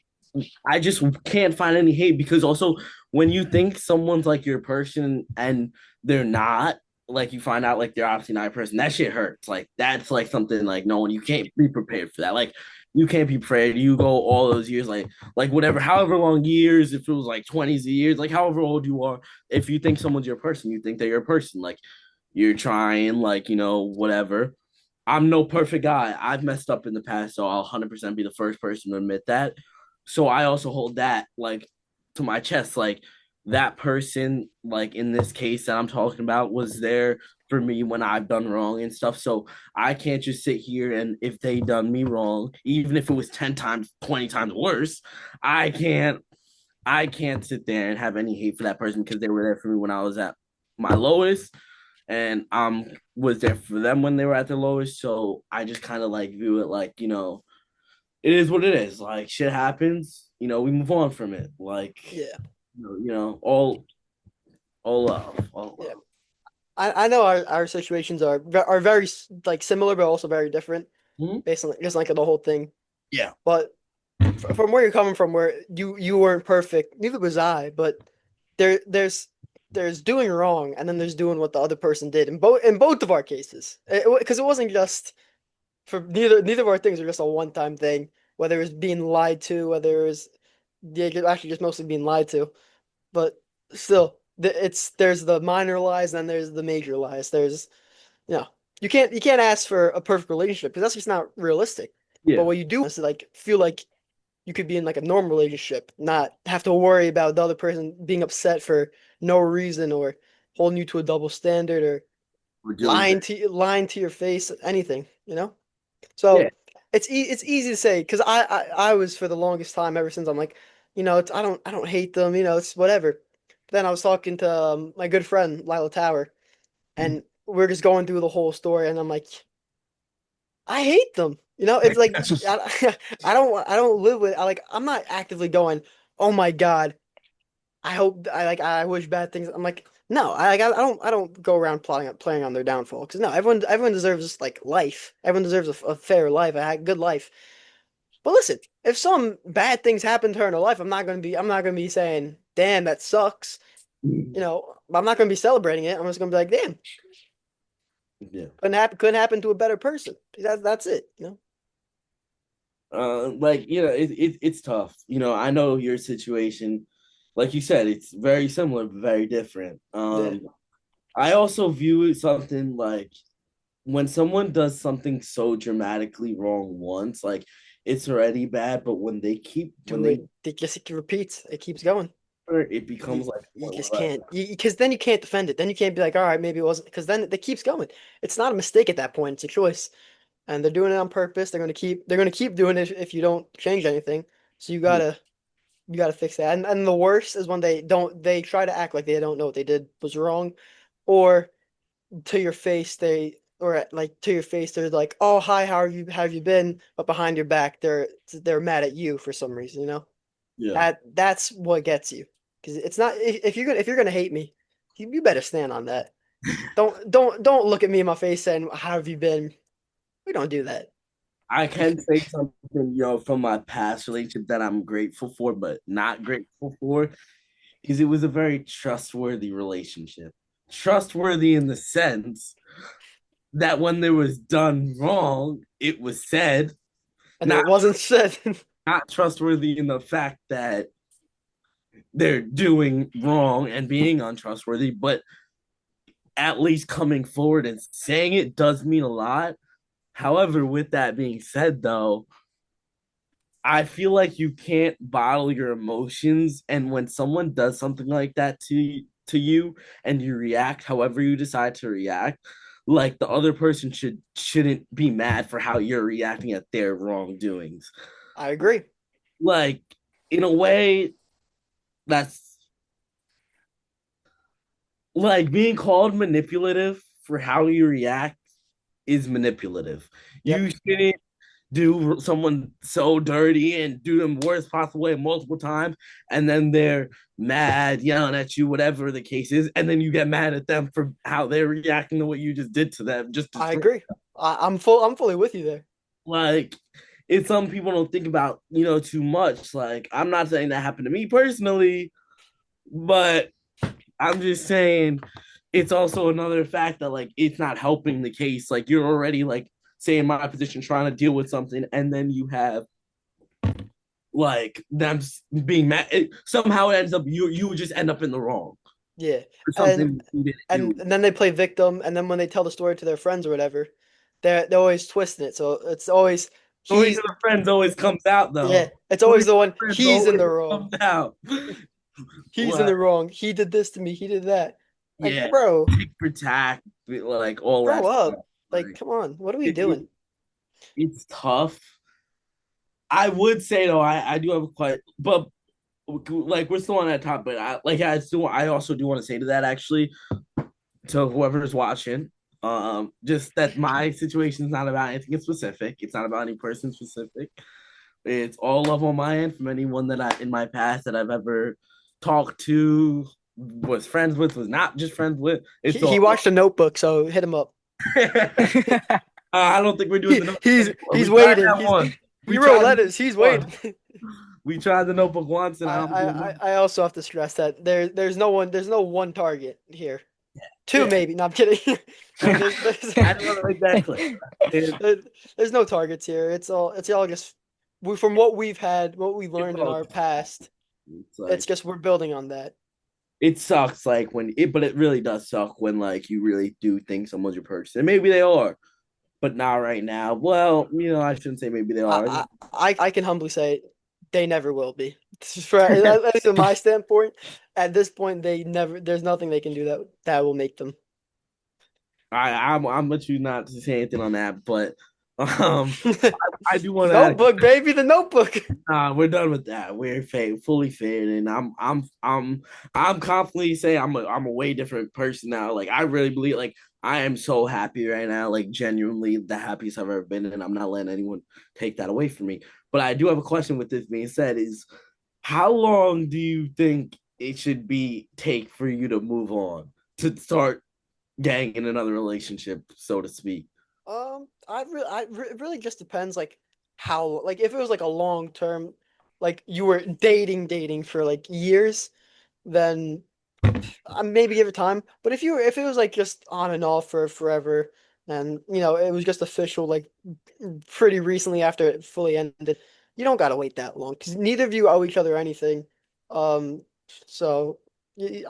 I just can't find any hate because also when you think someone's like your person and they're not, like you find out like they're obviously not a person, that shit hurts. Like that's like something like no one you can't be prepared for that. Like you can't be prepared. You go all those years, like whatever, however long years, if it was like 20s of years, like however old you are, if you think someone's your person, you think they're your person. Like you're trying, like, whatever. I'm no perfect guy. I've messed up in the past, so I'll 100% be the first person to admit that. So I also hold that like to my chest, like that person, like in this case that I'm talking about, was there for me when I've done wrong and stuff. So I can't just sit here and if they done me wrong, even if it was 10 times, 20 times worse, I can't I can't sit there and have any hate for that person because they were there for me when I was at my lowest and was there for them when they were at their lowest. So I just kind of like view it like, it is what it is. Like shit happens, we move on from it. Like, Yeah, all love, all yeah. love. I know our situations are very like similar, but also very different Mhm. based on just like the whole thing. Yeah. But from where you're coming from, where you weren't perfect, neither was I. But there's doing wrong, and then there's doing what the other person did in both of our cases. Because it wasn't just for neither of our things are just a one-time thing. Whether it was being lied to, whether it was yeah, actually just mostly being lied to. But still, there's the minor lies, and then there's the major lies. There's you know you can't ask for a perfect relationship because that's just not realistic. But Yeah. what you do is like feel like you could be in like a normal relationship, not have to worry about the other person being upset for no reason or holding you to a double standard or We're doing lying things. to your face, anything. Yeah. So it's easy to say because I was for the longest time ever since I'm like, I don't hate them, it's whatever. But then I was talking to my good friend Lila Tower, and we're just going through the whole story, and I'm like, I hate them. It's like I don't live with I'm not actively going, oh my God, I wish bad things. I'm like, no, I don't go around playing on their downfall because no, everyone deserves like life. Everyone deserves a fair life, a good life. But listen, if some bad things happen to her in her life, I'm not gonna be saying, damn, that sucks. I'm not gonna be celebrating it. I'm just gonna be like, damn, Yeah. couldn't happen to a better person. That's it. Like it's tough. I know your situation. Like you said, it's very similar, but very different. Yeah. I also view it something like when someone does something so dramatically wrong once, like it's already bad, but when they keep When doing they just it repeats, it keeps going. it, it becomes You like you one just where can't, because then you can't defend it. Then you can't be like, all right, maybe it wasn't, because then it keeps going. It's not a mistake at that point. It's a choice, and they're doing it on purpose. They're gonna keep doing it if you don't change anything. So like, you gotta fix that. And the worst is when they try to act like they don't know what they did was wrong, or to your face like to your face they're like, oh hi, how have you been? But behind your back they're mad at you for some reason, you know? yeah. That's what gets you. Because it's not, if you're gonna hate me, you better stand on that. Don't look at me in my face saying, how have you been? We don't do that. I can say something, from my past relationship that I'm grateful for, but not grateful for, because it was a very trustworthy relationship. Trustworthy in the sense that when there was done wrong, it was said. And Not it wasn't said. not trustworthy in the fact that they're doing wrong and being untrustworthy, but at least coming forward and saying it does mean a lot. However, with that being said, though, I feel like you can't bottle your emotions, and when someone does something like that to you and you react however you decide to react, like the other person shouldn't be mad for how you're reacting at their wrongdoings. I agree. Like in a way, that's like being called manipulative for how you react is manipulative. Yep, You shouldn't do someone so dirty and do them worst possible way multiple times, and then they're mad, yelling at you, whatever the case is, and then you get mad at them for how they're reacting to what you just did to them. Just I destroy. agree. I'm fully with you there. Like it's some people don't think about, too much. Like I'm not saying that happened to me personally, but I'm just saying it's also another fact that like it's not helping the case. Like you're already like say in my position trying to deal with something, and then you have like them being mad. Somehow it ends up you would just end up in the wrong Yeah. for And something you didn't do. and then they play victim, and then when they tell the story to their friends or whatever, they're always twisting it. So it's always Story he's to the friends always comes out yeah, though. it's Story always to the one, the friends he's in always the wrong. comes out. He's in Like the wrong. He did this to me. He did that. Like, yeah, bro, tick for tack, like all grow that up. stuff. Like, Like come on. What are we it, it, doing? it's tough. I would say though, I do have a quite, but like we're still on that top. But I also do want to say to that actually to whoever's watching, just that my situation is not about anything specific. It's not about any person specific. It's all love on my end from anyone that I in my past that I've ever talked to, was friends with, was not just friends with. It's He all. watched The Notebook, so hit him up. I don't think we're doing the notebook anymore. He's We tried waiting. that once. He We wrote tried the letters. notebook He's once. waiting. We tried the notebook once, and I don't do it. I also have to stress that there's no one target here. Two Yeah, maybe. No, I'm kidding. There's I don't want to make that clear. It, there- there's no targets here. It's all just from what we've had, what we it's learned in all our past. it's It's like just we're building on that. it sucks like but it really does suck when like you really do think someone's your person. And maybe they are, but not right now. Well, I shouldn't say maybe they are. I can humbly say they never will be. For at least from my standpoint, at this point, they never. There's nothing they can do that will make them. I'm gonna choose not to say anything on that, but um, I do want to add. Notebook, baby, the Notebook. We're done with that. We're fully fed, and I'm confidently saying I'm a way different person now. Like I really believe, like I am so happy right now, like genuinely the happiest I've ever been, and I'm not letting anyone take that away from me. But I do have a question with this being said: is how long do you think it should be take for you to move on to start getting in another relationship, so to speak? It really just depends, like how, like if it was like a long term, like you were dating for like years, then I maybe give it time. But if it was like just on and off for forever, and it was just official like pretty recently after it fully ended, you don't gotta wait that long because neither of you owe each other anything. Um, so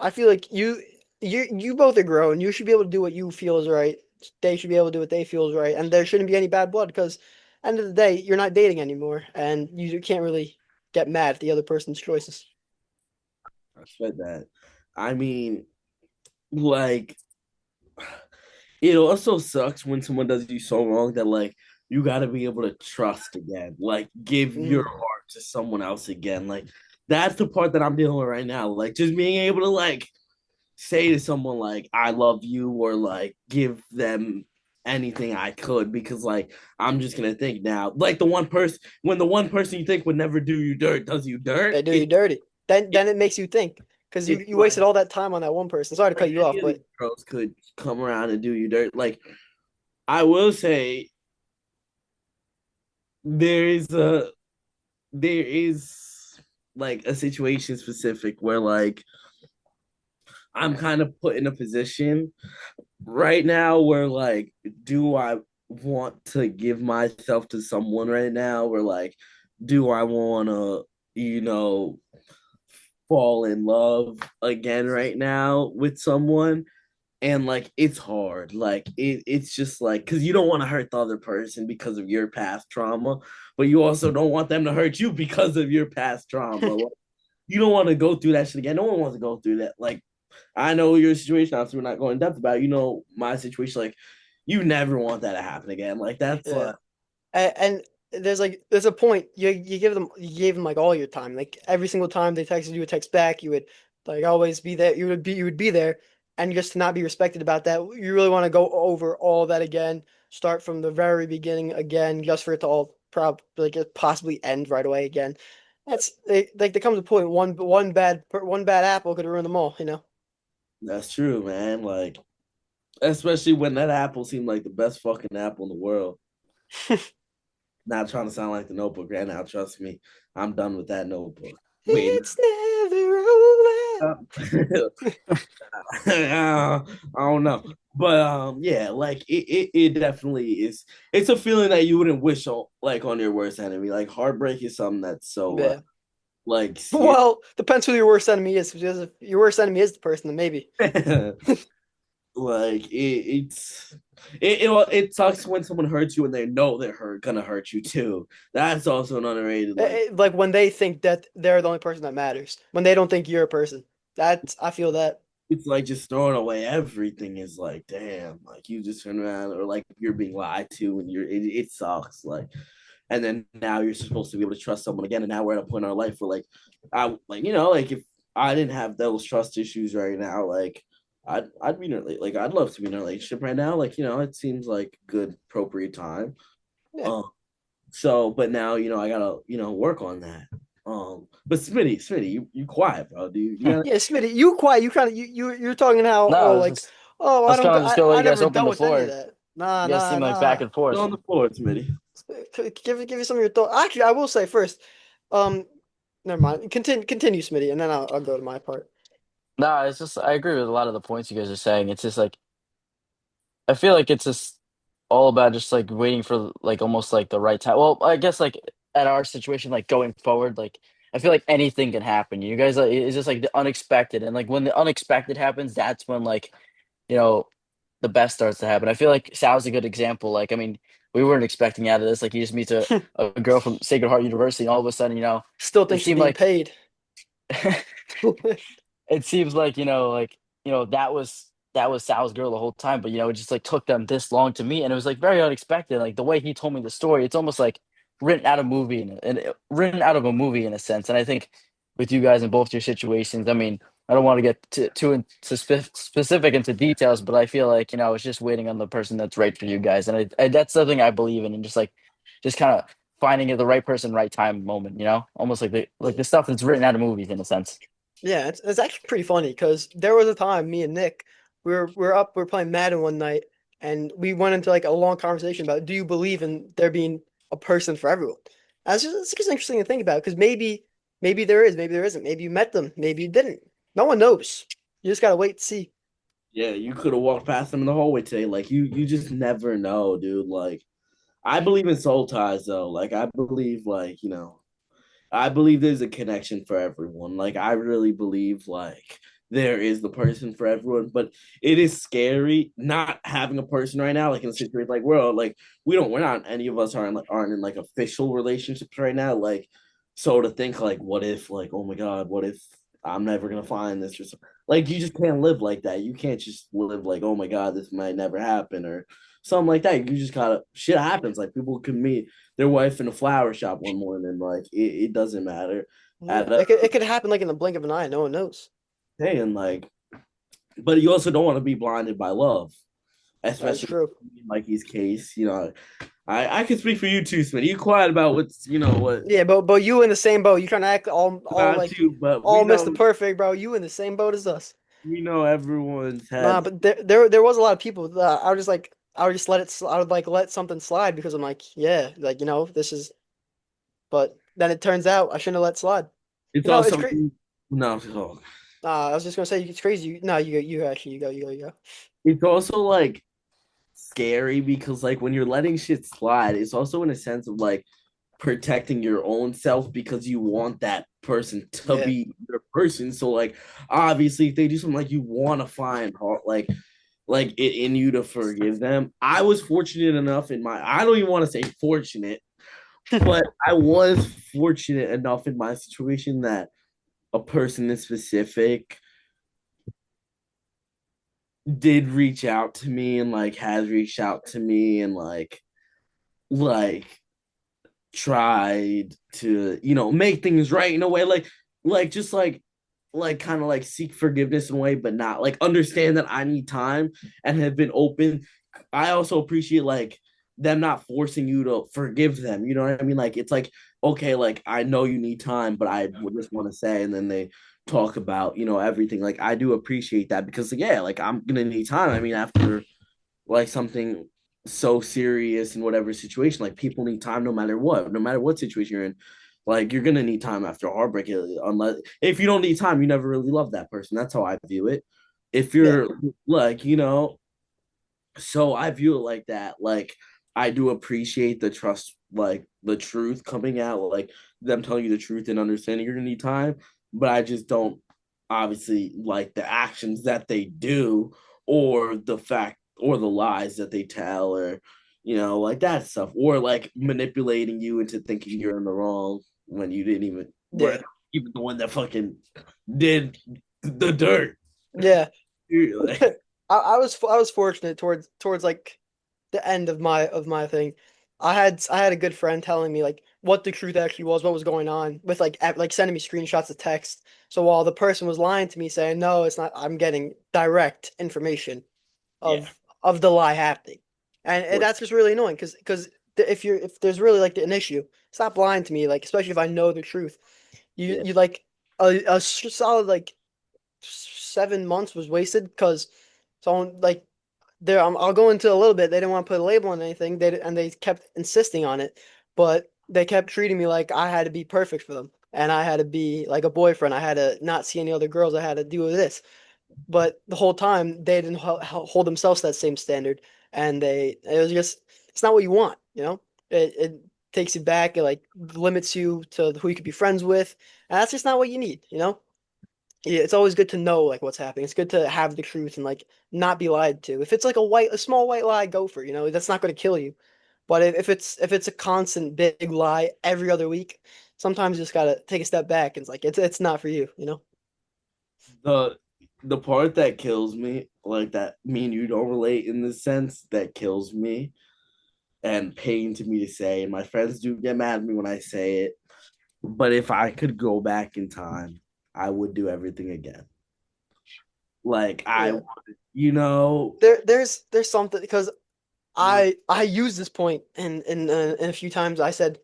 I feel like you both are grown. You should be able to do what you feel is right They should be able to do what they feel is right, and there shouldn't be any bad blood because, end of the day, you're not dating anymore, and you can't really get mad at the other person's choices. I said that. I mean, like, it also sucks when someone does you so wrong that like you got to be able to trust again, like give your Mm. heart to someone else again. Like that's the part that I'm dealing with right now. Like just being able to like say to someone like I love you or like give them anything I could because like I'm just gonna think now like the one person when the one person you think would never do you dirt does you dirt They do you dirty. it, Then it makes you think because it's you wasted like, all that time on that one person. Sorry to cut you any off, of these but girls could come around and do you dirt. Like I will say there is a there is like a situation specific where like I'm kind of put in a position right now where like do I want to give myself to someone right now or like do I want to you know fall in love again right now with someone and like it's hard like it's just like because you don't want to hurt the other person because of your past trauma but you also don't want them to hurt you because of your past trauma like, you don't want to go through that shit again. No one wants to go through that. Like, I know your situation. Obviously, we're not going in depth about it. You know my situation. Like, you never want that to happen again. Like, that's yeah. And there's a point you gave them like all your time, like every single time they texted you a text back, you would like always be there. You would be there, and just to not be respected about that, you really want to go over all that again, start from the very beginning again, just for it to all possibly end right away again. Like there comes a point one bad apple could ruin them all, you know. that's true, man. Like, especially when that apple seemed like the best fucking apple in the world. Not trying to sound like the Notebook right now. Trust me, I'm done with that Notebook. Wait. It's never over. I don't know. But yeah, like it definitely is it's a feeling that you wouldn't wish on like on your worst enemy. Like heartbreak is something that's so Yeah. like serious. Well, depends who your worst enemy is. Because if your worst enemy is the person, then maybe. Like it sucks when someone hurts you and they know they're gonna hurt you too. That's also an underrated like Like when they think that they're the only person that matters, when they don't think you're a person. I feel that. it's like just throwing away everything is like damn like you just turn around or like you're being lied to and it sucks like and then now you're supposed to be able to trust someone again and now we're at a point in our life where like I like like if I didn't have those trust issues right now like I'd be in like I'd love to be in a relationship right now like it seems like good appropriate time Yeah. um so but now I gotta work on that but Smitty you quiet bro do you Yeah, Smitty, you quiet. You kind of you're talking how No, oh like oh I was kind of just gonna let I you guys never open dealt the with any of floor. that. You guys seem like back Nah. and forth. on the floor Smitty Give me some of your thoughts. Actually, I will say first. Um, never mind. Continue, Smitty, and then I'll go to my part. No, it's just I agree with a lot of the points you guys are saying. It's just like I feel like it's just all about just like waiting for like almost like the right time. Well, I guess like at our situation, like going forward, like I feel like anything can happen. You guys, like, it's just like the unexpected, and like when the unexpected happens, that's when like you know the best starts to happen. I feel like Sal's a good example. Like I mean, we weren't expecting out of this. Like he just meets a girl from Sacred Heart University, and all of a sudden, Still it thinks he's seemed being like paid. it seems like that was Sal's girl the whole time, but it just like took them this long to meet, and it was like very unexpected. Like the way he told me the story, it's almost like written out of movie and written out of a movie in a sense. And I think with you guys in both your situations, I mean, I don't want to get too into specific into details, but I feel like it's just waiting on the person that's right for you guys, and that's something I believe in, and just kind of finding it the right person, right time moment. Almost like the stuff that's written out of movies in a sense. Yeah, it's actually pretty funny because there was a time me and Nick we were playing Madden one night and we went into like a long conversation about do you believe in there being a person for everyone? It's just interesting to think about because maybe there is, maybe there isn't. Maybe you met them, maybe you didn't. No one knows. You just gotta wait to see. yeah you could have walked past them in the hallway today like you just never know dude like I believe in soul ties though like I believe like I believe there's a connection for everyone. Like I really believe like there is the person for everyone. But it is scary not having a person right now, like in a situation like we're not any of us aren't in like official relationships right now. Like, so to think like, what if like, oh my god, what if I'm never gonna find this or something? Like, you just can't live like that. You can't just live like, oh my god, this might never happen or something like that. You just gotta shit happens. Like, people can meet their wife in a flower shop one morning. Like, it doesn't matter. Yeah, At it could happen like in the blink of an eye. No one knows. Hey, and like, but you also don't want to be blinded by love, That's especially true. in Mikey's case. I can speak for you too, Smith. You quiet about what's what Yeah, but you in the same boat. You trying to act all about like you, but all Mr. Perfect, bro. You in the same boat as us. we know everyone's Nah, had. but there was a lot of people that I was just like I would just I would like let something slide because I'm like, yeah, like this is. But then it turns out I shouldn't have let slide. It's It's also great. no, oh. I was just gonna say it's crazy. No, you actually you go. It's also like scary because like when you're letting shit slide, it's also in a sense of like protecting your own self because you want that person to Yeah, be your person. So like obviously if they do something like you want to find like it in you to forgive them. I was fortunate enough in my I don't even want to say fortunate, but I was fortunate enough in my situation that a person in specific did reach out to me and like has reached out to me and like tried to make things right in a way like just like kind of like seek forgiveness in a way but not like understand that I need time and have been open. I also appreciate like them not forcing you to forgive them, you know what I mean? Like it's like, okay, like I know you need time but I would just want to say, and then they talk about everything. Like I do appreciate that because yeah, like I'm gonna need time. I mean, after like something so serious in whatever situation. Like people need time no matter what situation you're in. Like you're gonna need time after a heartbreak, unless if you don't need time, you never really love that person. That's how I view it. If yeah, you're like, so I view it like that. Like I do appreciate the trust, like the truth coming out, like them telling you the truth and understanding you're gonna need time. But I just don't obviously like the actions that they do or the fact or the lies that they tell or like that stuff or like manipulating you into thinking you're in the wrong when you didn't even yeah, were even the one that fucking did the dirt. yeah. Like, I was fortunate towards like the end of my thing. I had a good friend telling me like what the truth actually was, what was going on with like sending me screenshots of text. So while the person was lying to me saying no, it's not, I'm getting direct information yeah. of the lie happening, and What? that's just really annoying because if there's really like an issue, stop lying to me. Like especially if I know the truth, Yeah. you like a solid like 7 months was wasted because someone like there I'll go into a little bit. They didn't want to put a label on anything. They kept insisting on it, but they kept treating me like I had to be perfect for them, and I had to be like a boyfriend. I had to not see any other girls. I had to do this. But the whole time they didn't hold themselves to that same standard, and it was just it's not what you want, you know. It takes you back. It like limits you to who you could be friends with, and that's just not what you need, you know. Yeah, it's always good to know like what's happening. It's good to have the truth and like not be lied to. If it's like a small white lie, go for it. You know, that's not going to kill you. But if it's a constant big lie every other week, sometimes you just gotta take a step back and it's like it's not for you. You know? the the part that kills me, like that me and you don't relate in the sense that kills me and pain to me to say, and my friends do get mad at me when I say it. But if I could go back in time, I would do everything again. Like Yeah. There's something because I used this point in a few times. I said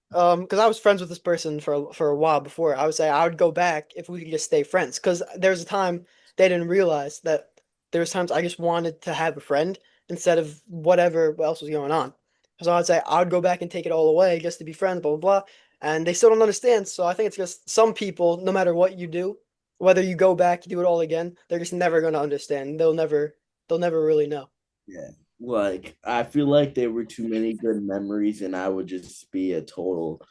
because I was friends with this person for a while before. I would say I would go back if we could just stay friends. Because there's a time they didn't realize that there was times I just wanted to have a friend instead of whatever else was going on. So I'd say I would go back and take it all away just to be friends, blah blah blah. And they still don't understand. So I think it's just some people, no matter what you do, whether you go back, you do it all again, they're just never gonna understand. They'll never really know. Yeah. Like I feel like there were too many good memories and I would just be a total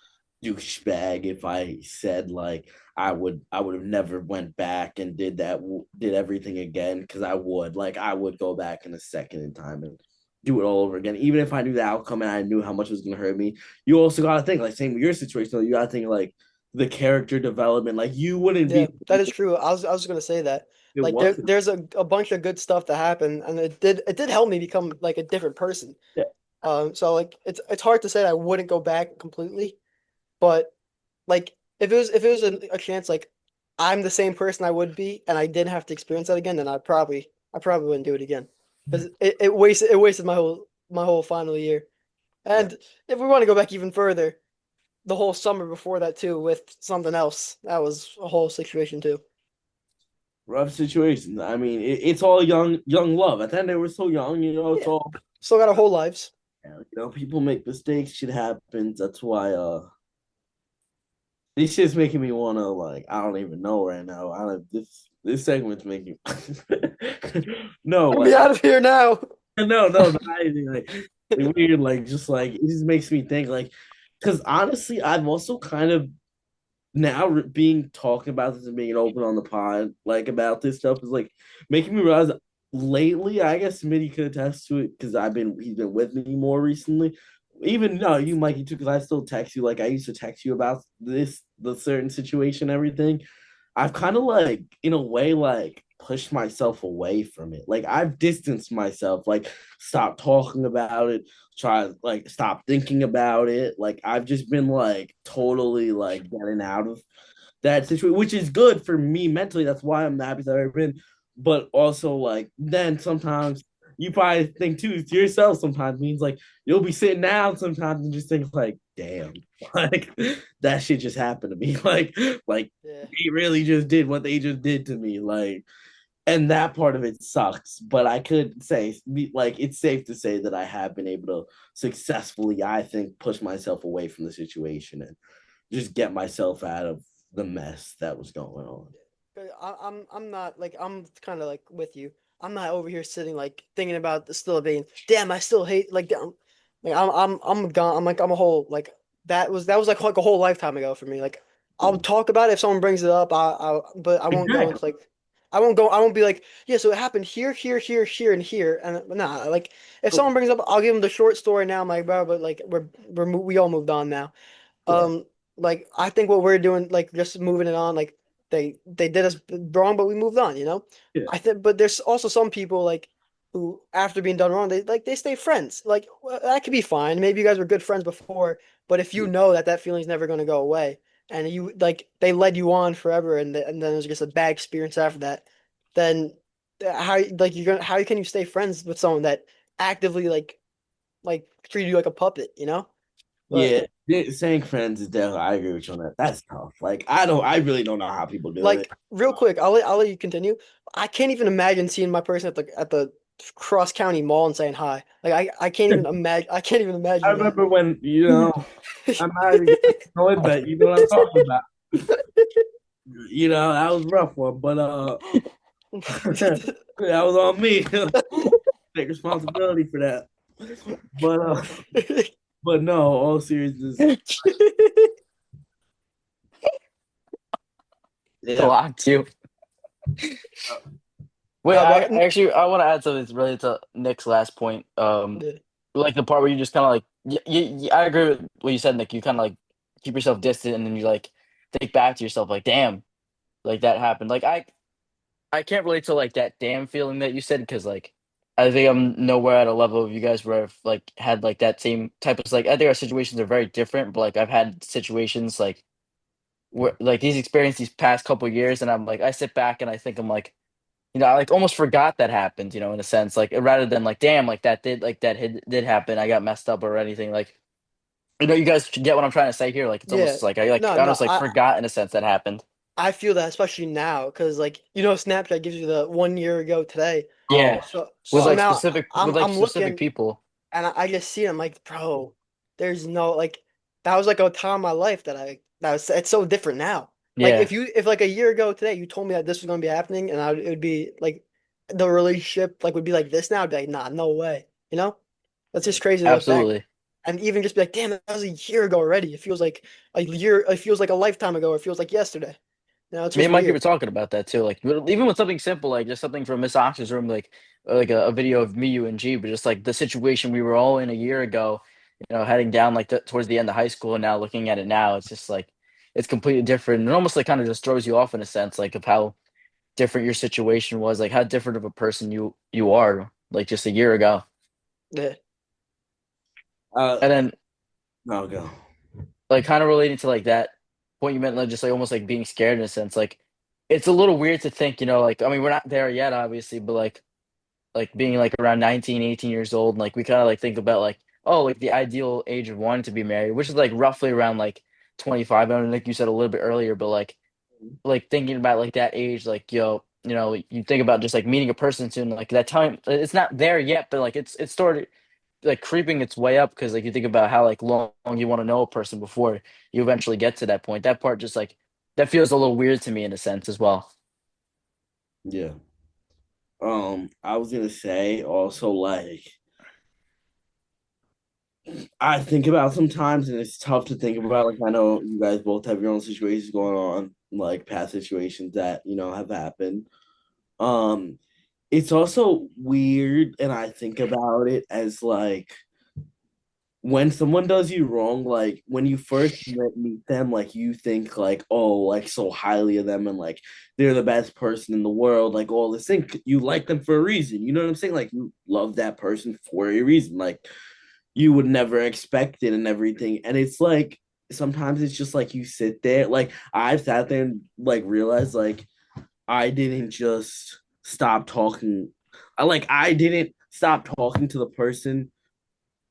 douchebag if I said like I would have never went back and did everything again because I would go back in a second in time and do it all over again even if I knew the outcome and I knew how much it was gonna hurt me. You also gotta think like same with your situation though. You gotta think like the character development. Like you wouldn't Yeah, be that is true. I was gonna say that. it Like wasn't. there's a bunch of good stuff that happened, and it did help me become like a different person. Yeah. So like it's hard to say that I wouldn't go back completely, but like if it was a chance like I'm the same person I would be and I didn't have to experience that again, then I probably wouldn't do it again because it wasted my whole final year. Yeah. And if we want to go back even further, the whole summer before that too with something else, that was a whole situation too. Rough situations. I mean, it's all young love. At the end, they were so young. It's Yeah, all still got our whole lives. people make mistakes. Shit happens. That's why. This shit's making me wanna like. I don't even know right now. I don't. This segment's making. No, Get me like out of here now. no, not anything like weird. Like just like it just makes me think like, because honestly, I've also kind of now being talking about this and being open on the pod like about this stuff is like making me realize lately I guess Smitty could attest to it because he's been with me more recently. Even no you Mikey too because I still text you like I used to text you about the certain situation everything. I've kind of like in a way like pushed myself away from it. Like I've distanced myself, like stop talking about it, try like stop thinking about it. Like I've just been like totally like getting out of that situation, which is good for me mentally. That's why I'm the happiest I've ever been. But also like then sometimes you probably think too to yourself sometimes means like you'll be sitting down sometimes and just think like, damn, like that shit just happened to me. Like Yeah. they really just did what they just did to me. Like and that part of it sucks. But I could say like it's safe to say that I have been able to successfully, I think, push myself away from the situation and just get myself out of the mess that was going on. I'm not like I'm kind of like with you. I'm not over here sitting like thinking about the still being damn I still hate like damn like I'm gone I'm like I'm a whole like that was like a whole lifetime ago for me. Like I'll talk about it if someone brings it up. But I won't go Exactly. into like I won't be like yeah so it happened here here and here and nah like if someone brings up I'll give them the short story now. I'm like bro but like we all moved on now. Yeah. Like I think what we're doing, like just moving it on, like they did us wrong, but we moved on, you know? Yeah. I think, but there's also some people like who, after being done wrong, they stay friends. Like well, that could be fine. Maybe you guys were good friends before, but if you know that that feeling's never going to go away, and you like they led you on forever, and then there's just a bad experience after that, then how can you stay friends with someone that actively like treat you like a puppet, you know? But Yeah. Saying friends is definitely, I agree with you on that. That's tough. Like, I really don't know how people do it. like real quick, I'll let you continue. I can't even imagine seeing my person at the cross county mall and saying hi. Like I can't even I imagine that. remember when, I'm not even gonna know it, but you know what I'm talking about. That was a rough one, but that was on me. Take responsibility for that. But but no, all seriousness, yeah. Blocked you. Wait, No, I but actually I want to add something related to Nick's last point. Like the part where you just kind of like I agree with what you said, Nick. You kind of like keep yourself distant, and then you like think back to yourself, like, damn, like that happened. Like I can't relate to like that damn feeling that you said because like I think I'm nowhere at a level of you guys where I've like had like that same type of like I think our situations are very different, but like I've had situations like where like these experiences these past couple years, and I'm like I sit back and I think I'm like I like almost forgot that happened, in a sense, like rather than like damn, like that did happen, I got messed up or anything, like you guys get what I'm trying to say here, like it's yeah, almost like I like no, I no, almost like forgot in a sense that happened. I feel that especially now because like Snapchat gives you the 1 year ago today. Oh, Yeah, with So like now I'm specific looking people. and I just see it, I'm like, bro, there's no like that was like a time in my life that was it's so different now. Like Yeah, if like a year ago today you told me that this was gonna be happening and it would be like the relationship like would be like this now, I'd be like, nah, no way. You know? That's just crazy to look back. absolutely. and even just be like, damn, that was a year ago already. It feels like a year. It feels like a lifetime ago. It feels like yesterday. It's Me just and Mikey were weird. talking about that too. Like even with something simple, like just something from Miss Ox's room, like a video of me, you, and G, but just like the situation we were all in a year ago, heading down like towards the end of high school, and now looking at it now, it's just like it's completely different. And it almost like kind of just throws you off in a sense, like of how different your situation was, like how different of a person you are, like just a year ago. Yeah, Uh, And then no, go. like kind of relating to like that point you meant, like just like almost like being scared in a sense, like it's a little weird to think, like I mean we're not there yet, obviously, but like being like around 19, 18 years old, and like we kind of like think about like, oh, like the ideal age of wanting to be married, which is like roughly around like 25. I don't know, like you said a little bit earlier, but like thinking about like that age, like you think about just like meeting a person soon, like that time it's not there yet, but like it's started like creeping its way up, because like you think about how like long you want to know a person before you eventually get to that point. That part just like that feels a little weird to me in a sense as well. Yeah. I was gonna say also like I think about sometimes, and it's tough to think about. Like I know you guys both have your own situations going on, like past situations that have happened. Um, it's also weird, and I think about it as like when someone does you wrong, like when you first meet them, like you think like, oh, like so highly of them, and like they're the best person in the world, like all this thing. You like them for a reason. You know what I'm saying? Like you love that person for a reason. Like you would never expect it and everything. And it's like sometimes it's just like you sit there. Like I've sat there and like realized like I didn't just stop talking. I didn't stop talking to the person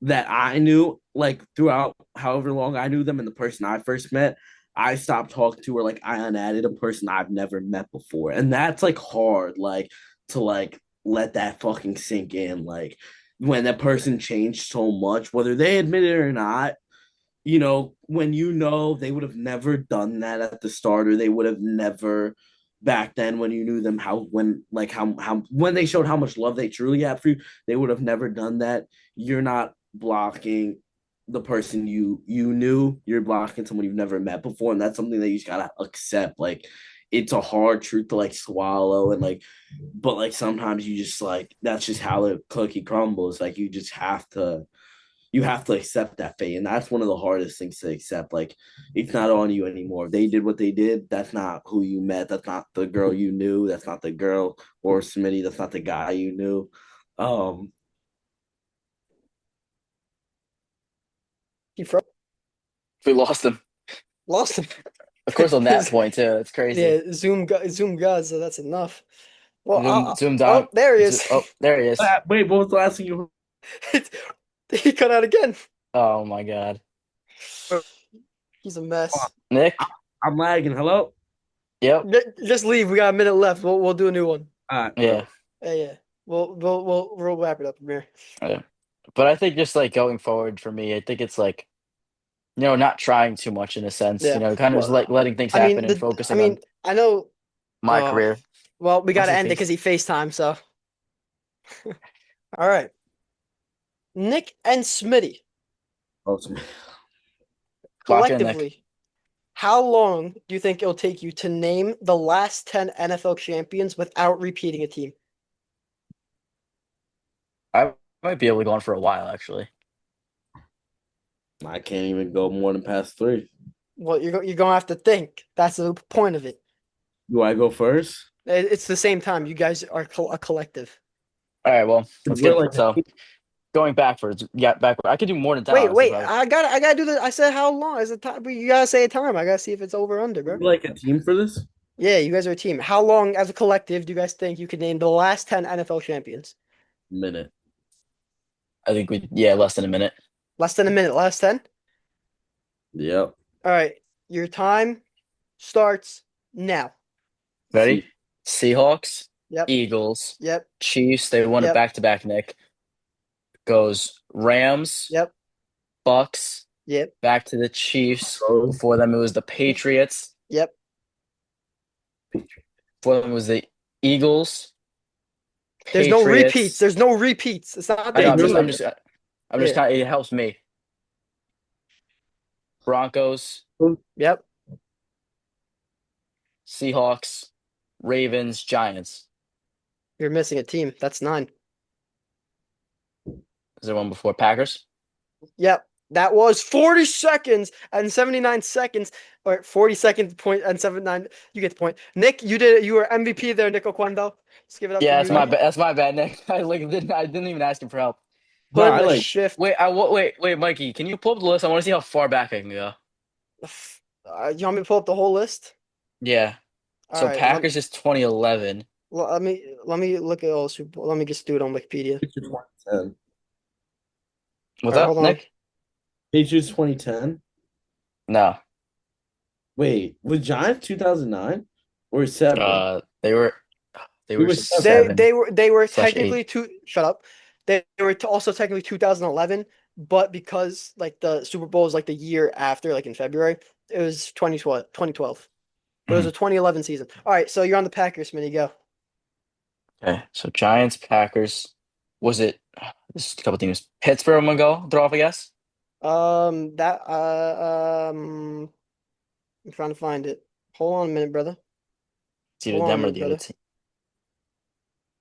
that I knew, like throughout however long I knew them, and the person I first met, I stopped talking to her. Like I unadded a person I've never met before, and that's like hard, like to like let that fucking sink in. Like when that person changed so much, whether they admit it or not, when they would have never done that at the start, or they would have never back then when you knew them, how when they showed how much love they truly have for you, they would have never done that. You're not blocking the person you knew, you're blocking someone you've never met before, and that's something that you just gotta accept. Like it's a hard truth to like swallow, and like but like sometimes you just like that's just how the cookie crumbles. Like you have to accept that fate, and that's one of the hardest things to accept. Like it's not on you anymore. They did what they did. That's not who you met. That's not the girl you knew. That's not the girl or Smitty. That's not the guy you knew. um he froze. We lost him, Lost him. of course, on that point too. It's crazy. Yeah, Zoom God, so that's enough. Well, Zoomed oh, on. there he is. Oh, there he is. Wait, what was the last thing you He cut out again. Oh my God. heard? He's a mess. Nick. I'm lagging. Hello. Yep. Just leave. We got a minute left. We'll do a new one. All right, Yeah. bro. Yeah. We'll wrap it up from here. Yeah. But I think just like going forward for me, I think it's like, not trying too much in a sense, Yeah. kind of just Well, like letting things I mean happen and focusing on I know. my Uh, career. well, we got to Also, end it face because he FaceTime. So, all right, Nick and Smitty Awesome. lock in, Nick. collectively. How long do you think it'll take you to name the last 10 NFL champions without repeating a team? I might be able to go on for a while, actually. I can't even go more than past three. Well, you're gonna have to think. That's the point of it. Do I go first? It's the same time. You guys are a collective. All right, well, let's We're get like so going backwards. Yeah, backward. I could do more than 10, Wait, honestly, wait. probably. I gotta do the. I said how long is the time? You gotta say a time. I gotta see if it's over or under, bro. we're like a team for this Yeah, you guys are a team. How long, as a collective, do you guys think you could name the last 10 NFL champions? minute. I think yeah, less than a minute. Less than a minute. Last 10. Yep. All right. Your time starts now. Ready? See, Seahawks, Yep. Eagles, Yep. Chiefs. They won it Yep. back to back, Nick. Goes Rams, Yep. Bucks, Yep. back to the Chiefs. bro. Before them, it was the Patriots. Yep. Before them was the Eagles, There's no repeats. Patriots. There's no repeats. It's not I the know. Wait, I'm you're just. I'm team. right. just. I'm just Yeah. kind of. It helps me. Broncos, Yep. Seahawks, Ravens, Giants. You're missing a team. That's 9. Is there one before Packers? Yep. That was 40 seconds and 79 seconds, or 40 seconds point and 79. You get the point. Nick, you did it. You were MVP there, Nick Oquendo. Let's give it up for Yeah, you, that's my though. bad. That's my bad, Nick. I didn't even ask him for help. Bro, Put in I the like shift. Wait, Mikey. Can you pull up the list? I want to see how far back I can go. You want me to pull up the whole list? Yeah. All So right. Packers is 2011. Let me look at all Super Bowl. Let me just do it on Wikipedia. Patriots 2010. What's All right, up, hold on. Nick? Patriots 2010. No. Wait, was Giants 2009 or 7? They were they We were were They 7. 7 they were they were slash 8. technically two. Shut up. They were also technically 2011, but because like the Super Bowl is like the year after, like in February, it was 2012. 2012. But it was Mhm. a 2011 season. All right, so you're on the Packers, Minnie. Go. Okay. So Giants, Packers. Was it? This is a couple teams. Pittsburgh. I'm gonna go throw off. I guess That I'm trying to find it. Hold on a minute, brother. it's either Hold on a them or minute, the other brother. team.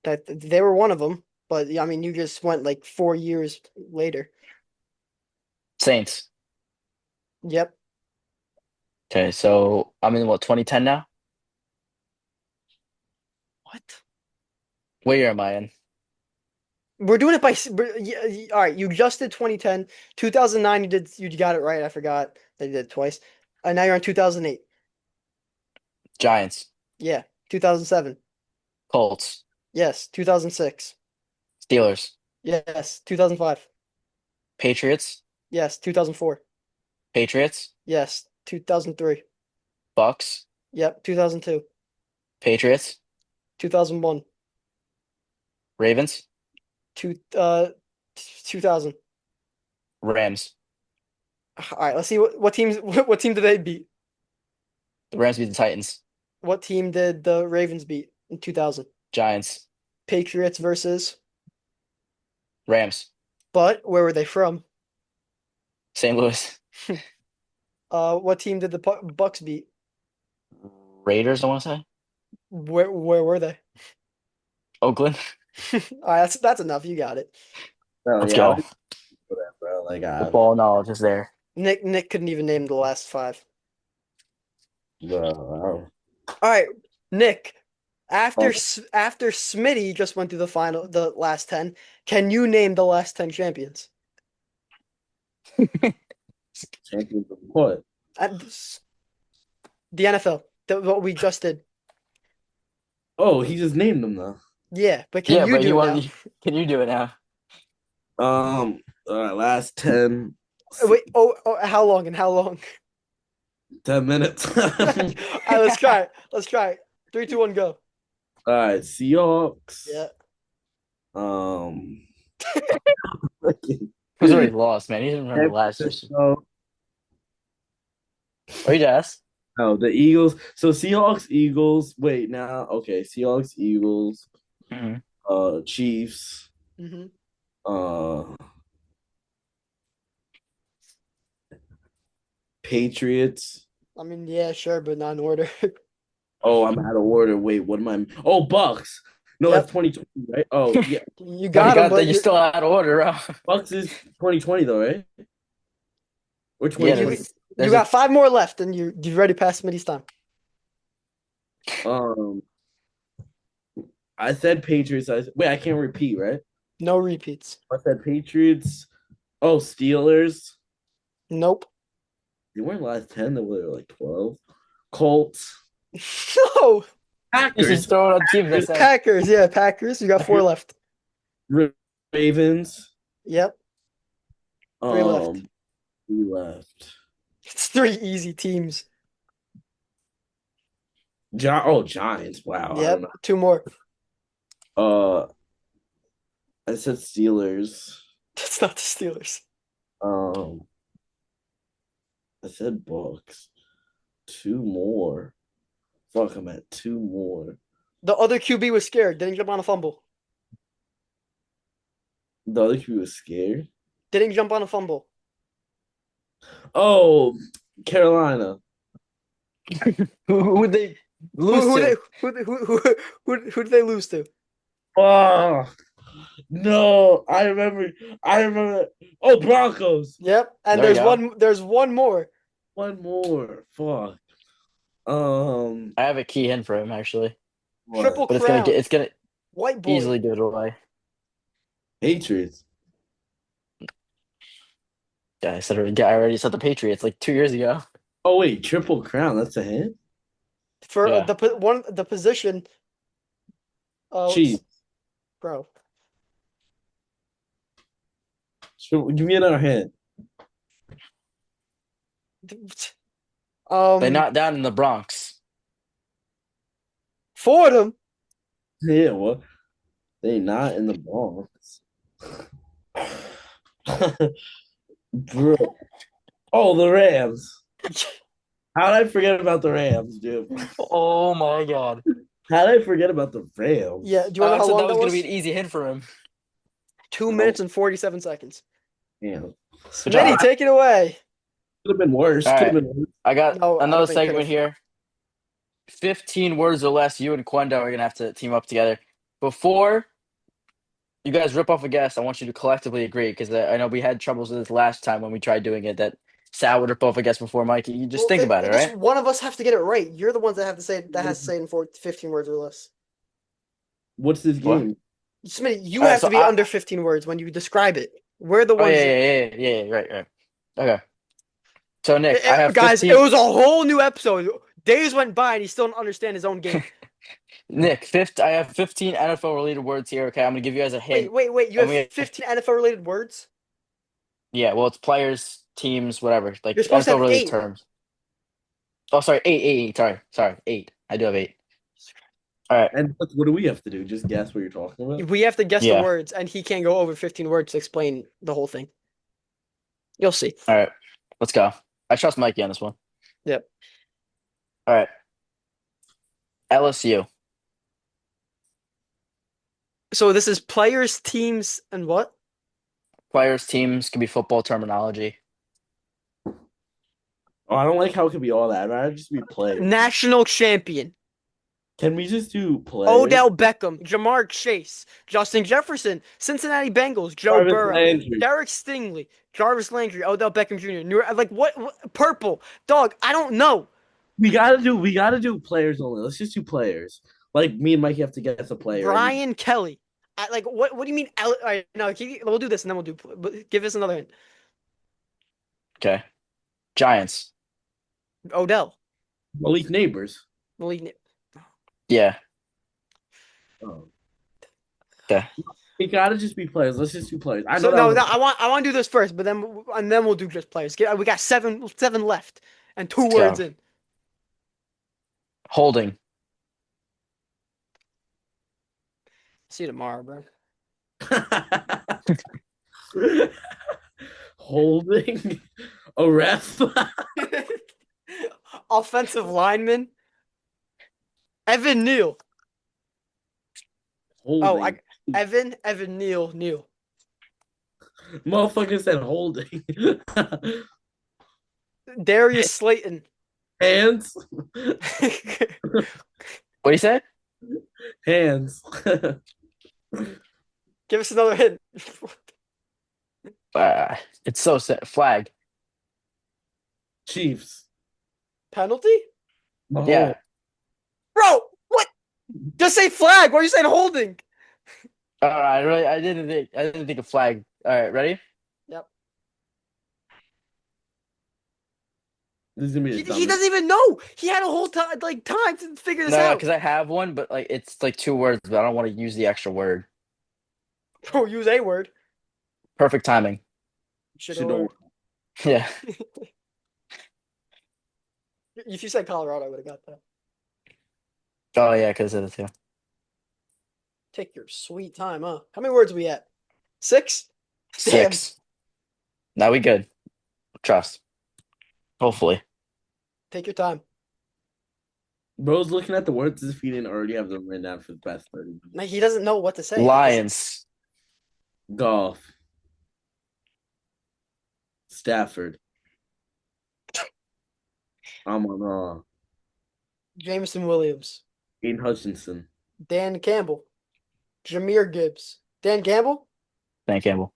That they were one of them, but yeah, I mean, you just went like 4 years later. Saints. Yep. Okay. So I'm in what 2010 now. What? What year am I in? We're doing it by all right, you just did 2010. 2009 you got it right. I forgot that you did it twice. And now you're on 2008. Giants, Yeah. 2007. Colts, Yes. 2006. Steelers, Yes. 2005. Patriots, Yes. 2004. Patriots, Yes. 2003. Bucks, Yep. 2002. Patriots, 2001. Ravens, Two 2000. Rams. All right, let's see what teams what team did they beat? The Rams beat the Titans. What team did the Ravens beat in 2000? Giants, Patriots versus, Rams, but where were they from? St. Louis, What team did the Bucks beat? Raiders. I want to say Where were they? Oakland. All right, that's enough. You got it. Oh Let's yeah, I go. was for that, bro. Like Football knowledge is there. Nick couldn't even name the last 5. bro. All right, Nick. Oh, After Smitty just went through the last 10, can you name the last 10 champions? champions of what? At the NFL, what we just did. Oh, he just named them though. Yeah, but can Yeah, you but do you it want? now? Can you do it now? Last 10, Wait, how long and how long? 10 minutes. All right, let's try it. Let's try it. 3, 2, 1, go. All right, Seahawks. Yeah. Um, I was already lost, man. You didn't remember San last year. Francisco. Oh, you just No, the Eagles. So Seahawks, Eagles. Wait, now, okay, Seahawks, Eagles, Mhm. Chiefs, Hmm. uh, Patriots. I mean, yeah, sure, but not in order. Oh, I'm out of order. Wait, what am I? Oh, Bucks. No, that's Yep, 2020, right? Oh, yeah. you But you got them, got that. but You're you still out of order, bro. Bucks is 2020 though, right? Or Yeah, you 2020. you there's a got 5 more left, and you ready past Smitty's time. Um, I said Patriots. Wait, I can't repeat, right? No repeats. I said Patriots. Oh, Steelers. Nope. They weren't last 10, they were like 12. Colts. No. you should Packers. throw it on teams. I said. Packers. Yeah, Packers. You got 4 left. Ravens. Yep, 3 left. Um, we left. It's 3 easy teams. Giants. Wow, I don't Yep, 2 more. know. I said Steelers. That's not the Steelers. Um, I said Bucks. 2 more. Fuck, I'm at 2 more. The other QB was scared. Didn't jump on a fumble. The other Q was scared. Didn't jump on a fumble. Oh, Carolina. Who would they Who lose who they to? who did they lose to? Oh no, I remember. I remember. Oh, Broncos. Yep. And There you go. there's one more. One more. Fuck. Um. I have a key hint for him actually, Triple What? but crown. it's gonna White boy. easily give it away. Patriots. Yeah, I already said the Patriots like 2 years ago. Oh wait, Triple Crown. That's a hint. For Yeah, the position. Oh, Chiefs. bro. Give me another hint. they're Um, not down in the Bronx. Fordham. Yeah, what? They not in the Bronx. Bro. Oh, the Rams. How did I forget about the Rams, dude? Oh my God! How did I forget about the Yeah. Rams? Do you want to know I how said long that that was gonna be an was? easy hint for him. 2 minutes Oh, and 47 seconds. damn. Good job. Smitty, take it away. Could have been worse. All Could have right, been worse. I got No, I another don't think could segment have. here. 15 words or less. You and Quendo are gonna have to team up together. Before you guys rip off a guess, I want you to collectively agree because I know we had troubles with this last time when we tried doing it. That Sal would rip off a guess before Mikey. You just Well, think about I it, guess right? one of us have to get it right. You're the ones that have to say that has to say it in 15 words or less. What's this What? game? Smitty, you All right, have so to be under 15 words when you describe it. We're the oh ones that, yeah, right, right. Okay. So Nick, I have guys, it 15. was a whole new episode. Days went by and he still didn't understand his own game. Nick, I have 15 NFL related words here. Okay, I'm gonna give you guys a hint, Wait. You and have we, 15 NFL related words? yeah, well, it's players, teams, whatever, like You're supposed to NFL have related eight. terms. Oh, sorry, eight. Sorry, eight. I do have eight. All right, And what do we have to do? Just guess what you're talking about? We have to guess the yeah, words, and he can't go over 15 words to explain the whole thing. You'll see. all right, let's go. I trust Mikey on this one. Yep. All right, LSU, So this is players, teams, and what? players, teams can be football terminology. Oh, I don't like how it could be all that. I'd rather just be players. National champion. Can we just do players? Odell Beckham, Jamar Chase, Justin Jefferson, Cincinnati Bengals, Joe Jarvis Burrow, Landry. Derek Stingley, Jarvis Landry, Odell Beckham Jr. Like what? Purple dog. I don't know. We gotta do players only. Let's just do players. Like me and Mikey have to guess a player. Brian Kelly. Like what? What do you mean? All right, no, we'll do this and then we'll do. But give us another hint. Okay, Giants. Odell. Malik Neighbors. Malik. Yeah. Oh. Okay. It gotta just be players. Let's just do players. I So know that no, was I want to do this first, but then we'll do just players. We got seven left and two Let's words go. in. Holding. See you tomorrow, bro. holding a ref. Offensive lineman. Evan Neal. Oh, holding. Evan Neal. Motherfucker said holding. Darius Slayton. Hands. What do you say? Hands. Give us another hint. It's so sad. Flag. Chiefs. Penalty? Yeah. Bro, what? Just say flag. Why are you saying holding? I didn't think of flag. All right, ready? Yep. This is gonna be He the dumbest. doesn't even know. He had a whole time to figure this No, out. because I have one, but like it's like 2 words, but I don't want to use the extra word. Bro, use a word. Perfect timing. Shador. Yeah. If you said Colorado, I would have got that. Oh yeah, because of the two. Take your sweet time, huh? How many words are we at? 6? Damn. 6. Now we good. Trust. Hopefully. Take your time. Bro's looking at the words as if he didn't already have them written down for the past 30 minutes. Like, he doesn't know what to say. Lions. Golf. Stafford. I'm on Jameson Williams. Aiden Hutchinson. Dan Campbell. Jameer Gibbs. Dan Campbell? Dan Campbell.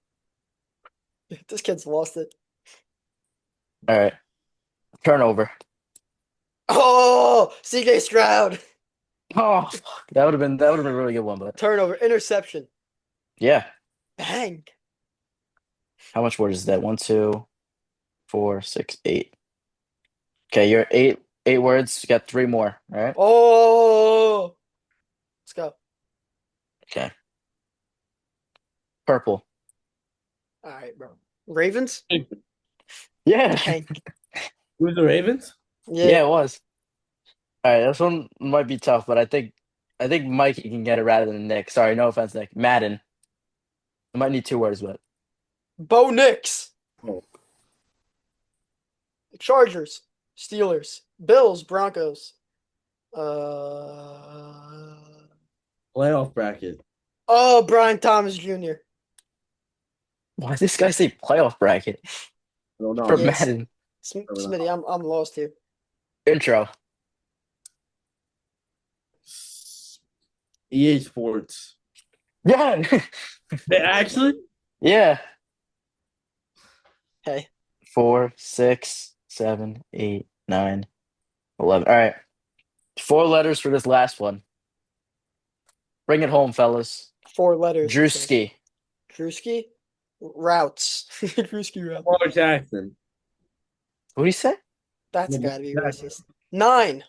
This kid's lost it. All right. Turnover. Oh, CJ Stroud. Oh, fuck. That would have been a really good one, but Turnover. Interception. yeah. Bang. How much words is that? 1, 2, 4, 6, 8. Okay, you're eight words. You got 3 more. All right. Oh. Let's go. Okay. Purple. All right, bro. Ravens? Yeah. Bang. Who's the Ravens? Yeah. Yeah, it was. All right, this one might be tough, but I think Mikey can get it rather than Nick. Sorry, no offense, Nick. Madden. I might need 2 words, but Bo Nix. Oh. Chargers. Steelers. Bills. Broncos. Playoff bracket. Oh, Brian Thomas Jr. why does this guy say playoff bracket I don't know. for Yes. Madden Smitty, I'm lost here. intro? EA Sports. Yeah. Actually, Yeah. Hey. 4, 6, 7, 8, 9, 11. All right. 4 letters for this last one. Bring it home, fellas. 4 letters. Drewski. Drewski? Routes. Drewski route. Lamar Jackson. What do you say? That's Lamar gotta be Jackson. racist. 9.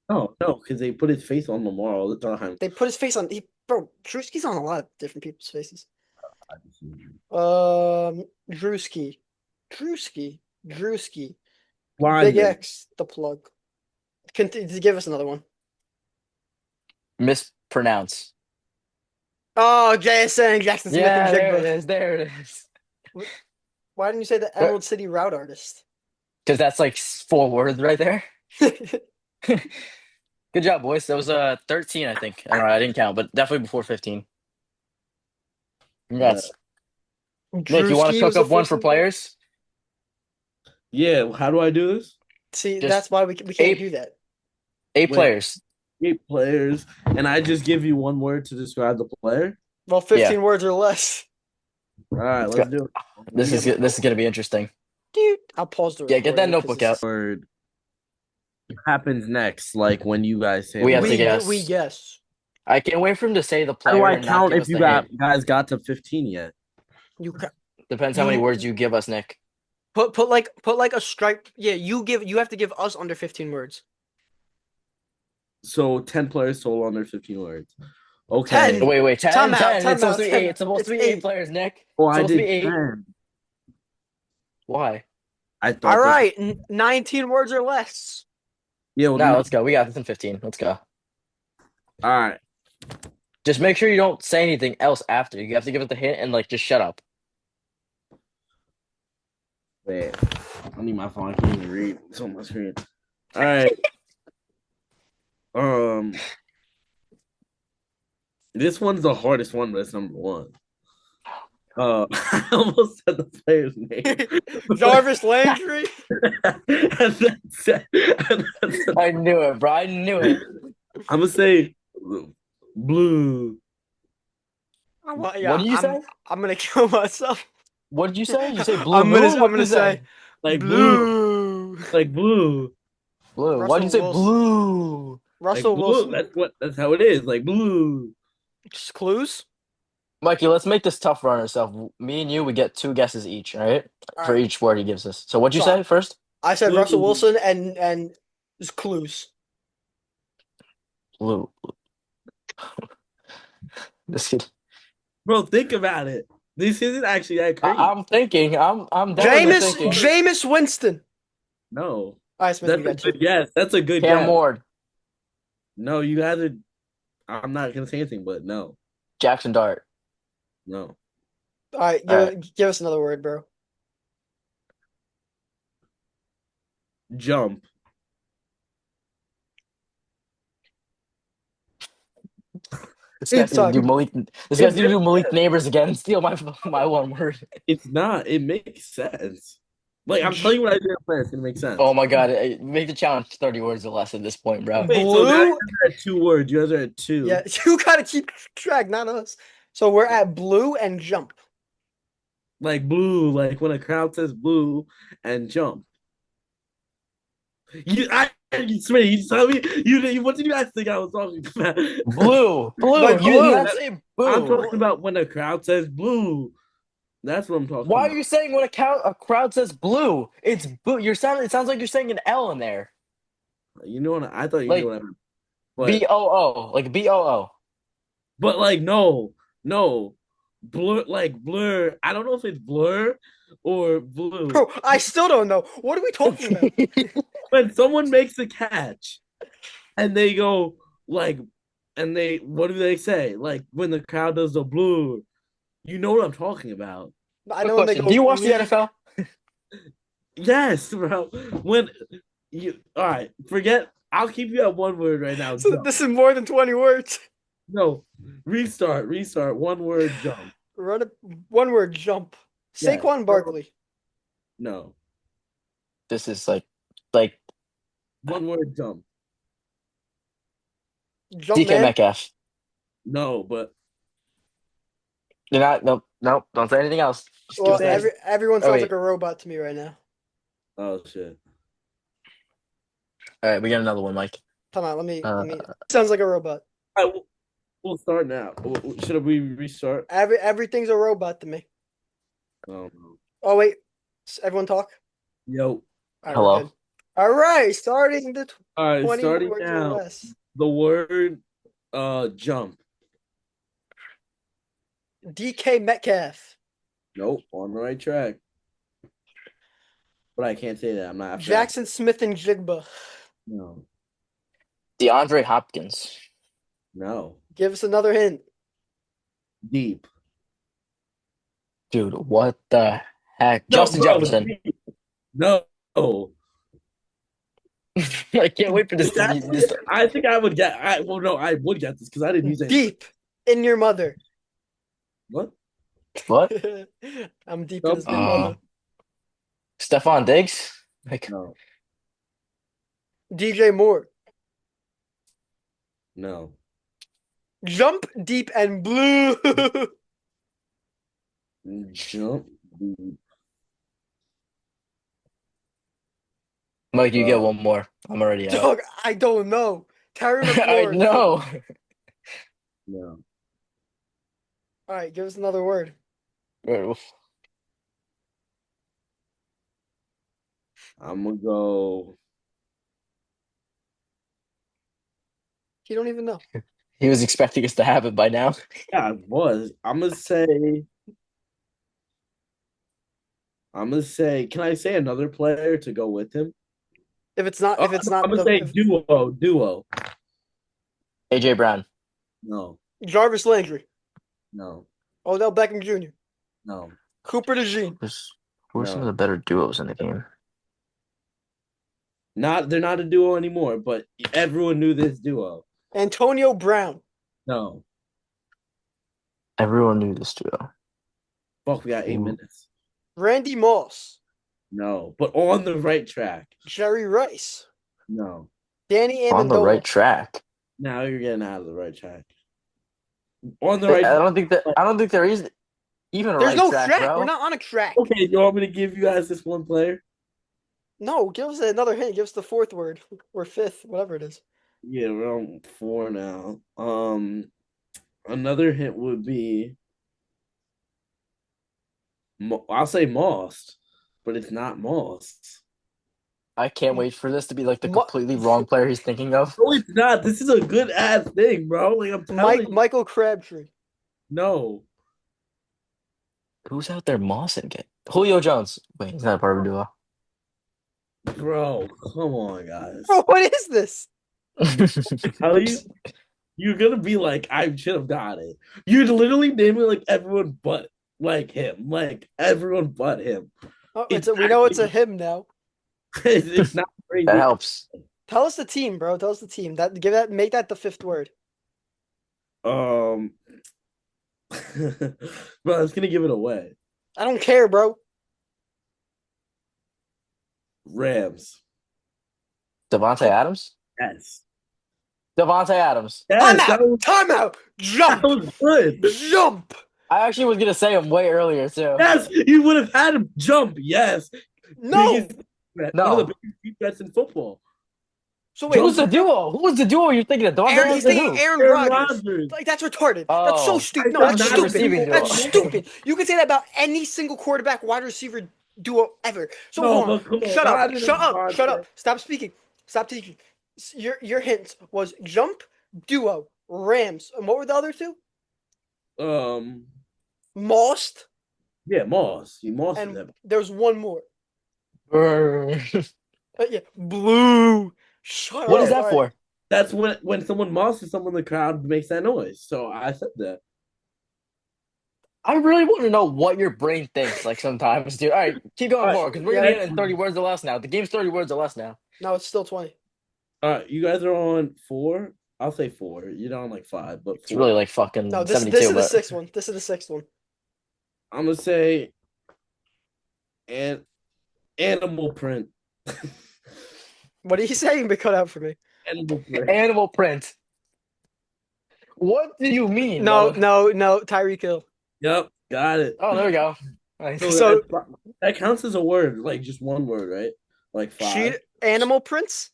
No, because they put his face on Lamar all the time. They put his face on. Bro, Drewski's on a lot of different people's faces. Drewski. Drewski. Lineman. Big X, the plug. Give us another one. Mispronounce. Oh, JSN, Jackson Smith Yeah, and there Jigba. it is. There it is. Why didn't you say the Emerald City route artist? Because that's like 4 words right there. Good job, boys. That was 13, I think. I don't know. I didn't count, but definitely before 15. Congrats. Nick, you want to Drewski was cook the up one first for one? players? Yeah, how do I do this? See, Just that's why we can't 8 do that. 8 Wait. players. 8 players, and I just give you one word to describe the player. Well, 15 words or less. All right, let's do it. This is gonna be interesting. Dude, I'll pause the Yeah, get that recording 'cause notebook this out. Word happens next, like when you guys say. We have to we, guess. we guess. I can't wait for him to say the How player do I and not count give if us you the hint. guys got to 15 yet? You Depends how many you- words you give us, Nick. put like a stripe. Yeah, you have to give us under 15 words. So 10 players total under 15 words. Okay. 10. Wait, 10, Time out, 10. It's supposed to be 8. 10. It's supposed to be It's 8 8. players, Nick. Oh, It's I supposed to did be 8. 10. Why? I thought. All right, 19 words or less. Yeah. Well, No, let's go. We got this in 15. Let's go. all right. Just make sure you don't say anything else after. You have to give it the hint and like just shut up. Wait. I need my phone. I can't even read. It's on my screen. All right. This one's the hardest one, but it's number 1. I almost said the player's name. Jarvis Landry. I knew it, bro. I knew it. I'm gonna say blue. What did you say? I'm gonna kill myself. What did you say? You say blue? I'm What gonna did you say Like blue. blue. Like blue. Blue. Why did you say Russell Wilson. blue? Russell Like blue. Wilson. That's how it is. Like blue. Just clues. Mikey, let's make this tough for ourselves. Me and you, we get 2 guesses each, all right? All For right. each word he gives us. So what'd you So say first? I said Blue. Russell Wilson and just clues. Blue. This kid. Bro, think about it. This isn't actually that crazy. I'm thinking. I'm definitely thinking. Jameis Winston. No. All right, Smith, That's you a got 2. good guess. That's a good Cam guess. Ward, No, you guys are. I'm not gonna say anything, but no. Jackson Dart. No. All right, give us another word, bro. Jump. This guy's gonna do Malik. This guy's gonna do Malik sense. Neighbors again and steal my one word. It's not. It makes sense. Like I'm J- telling you what I did play. It's gonna make sense. Oh my God. Make the challenge 30 words or less at this point, bro. Wait, so now you Blue. guys are at 2 words. You guys are at Yeah, two. you gotta keep track, not us. So we're at blue and jump. Like blue, like when a crowd says blue and jump. You swear, you tell me, what did you guys think I was talking about? Blue. By Blue. You did blue. not say I'm blue. talking about when a crowd says blue. That's what I'm talking Why are about. you saying when a crowd says blue? It's blue. It sounds like you're saying an L in there. You know what? I thought you knew Like what I meant. BOO. Like BOO. But like no, blur, like blur. I don't know if it's blur or blue. Bro, I still don't know. What are we talking about? When someone makes a catch and they go like, and they what do they say? Like when the crowd does the blue, you know what I'm talking about. I Quick know when they question. Do go you watch the leave. NFL? Yes, bro. When you all right, forget. I'll keep you at 1 word right now. So Jump. this is more than 20 words. No, restart. 1 word jump. Run a one word jump. Yes. Saquon Barkley. No. This is like 1 word jump. Jump DK man. Metcalf. No, but You're not. Nope. Don't say anything else. Just give Well, us the next. everyone Oh sounds like wait. a robot to me right now. oh shit. All right. We got another one, Mike. Come on, Uh, let me sounds like a robot. All right, we'll start now. Should we restart? Everything's a robot to me. Um, Oh wait. Everyone talk? yo. All right, we're hello. good. All right, starting the All right, 20 starting words or now. less. The word jump. DK Metcalf. Nope, on the right track. But I can't say that. I'm not after that. Jackson Smith and Jigba. No. DeAndre Hopkins. No. Give us another hint. Deep. Dude, what the heck? No, Justin bro. Jefferson. Deep. No. I can't wait for this to be Actually, this. I think I would get. Well, no, I would get this because I didn't use it. Deep in your mother. What? What? I'm deep in Some his Uh, mother. Stephon Diggs. Like No. DJ Moore. No. Jump deep and blue. Jump. Deep. Mike, you get Uh, one more. I'm already out. Dog, I don't know. Terry I McLaurin. know. no. All right, give us another word. I'm gonna go. You don't even know. He was expecting us to have it by now. Yeah, I was. I'm gonna say. I'm gonna say. Can I say another player to go with him? If it's I'm not gonna the say if duo. AJ Brown. No. Jarvis Landry, No. Odell Beckham Jr., No. Cooper DeJean, Who are some of No. the better duos in the game? Not. They're not a duo anymore. But everyone knew this duo. Antonio Brown, No. Everyone knew this duo. Fuck. We got 8 Ooh. minutes. Randy Moss, No. But on the right track. Jerry Rice, No. Danny On the right Amendola. track. Now you're getting out of the right track. On the I right. I don't think there is even a There's right no track, track. We're bro. not on a track. Okay. You want me to give you guys this one player? No, give us another hint. Give us the fourth word or fifth, whatever it is. Yeah, we're on 4 now. Another hint would be I'll say Moss, but it's not Moss. I can't wait for this to be like the Mo- completely wrong player he's thinking of. No, it's not. This is a good ass thing, bro. Like I'm telling you. Michael Crabtree. No, Who's out there mossing it? Julio Jones. Wait, he's not a part of a duo. bro. Come on, guys. Bro, what is this? Tell you, you're gonna be like, I should have got it. You're literally naming like everyone but like him, like everyone but him. Oh, It's we know it's a actually him now. it's not That crazy. helps. Tell us the team, bro. Tell us the team. Make that the fifth word. Bro, I was gonna give it away. I don't care, bro. Rams. Devontae Adams. Yes. Devontae Adams. Time Yes, that out. was Time out. that Jump. was good. Jump. I actually was gonna say him way earlier too. Yes, you would have had him jump. Yes, No. biggest threat, one of the No. biggest deep threats in football. So wait, Who's Jump, the duo? Who was the duo you're thinking of? Devontae Aaron, Adams he's and thinking who? Aaron Aaron Rodgers. Rodgers. Like that's retarded. That's so Oh, stupid. I No, said not that's the not stupid. receiving anymore. duo. That's stupid. You can say that about any single quarterback, wide receiver duo ever. So No, hold on. but come on, Shut up. Rodgers Shut and up. Shut Devontae. up. Stop speaking. Stop teaching. Your hint was jump, duo, Rams, and what were the other two? Um, Most, yeah, Moss. He Moss and them. there's one more. Brr. Yeah, blue. Shut What is up. Yeah, that All right. for? that's when someone mosses someone, the crowd makes that noise. So I said that. I really want to know what your brain thinks like sometimes, dude. All right, keep All going right, forward because we're Yeah. gonna get it in 30 words or less now. The game's 30 words or less now. No, it's still 20. all right. You guys are on 4. I'll say 4. You're on like 5, but It's 4. really like No, fucking this 72, is the but sixth one. This is the sixth one. I'm gonna say and animal print. What are you saying? But cut out for me. Animal print. animal print. What do you mean, No, brother? no, no. Tyreek Hill. Yep, got it. Oh, there we go. Nice. So So that counts as a word, like just one word, right? Like 5. cheat animal prints.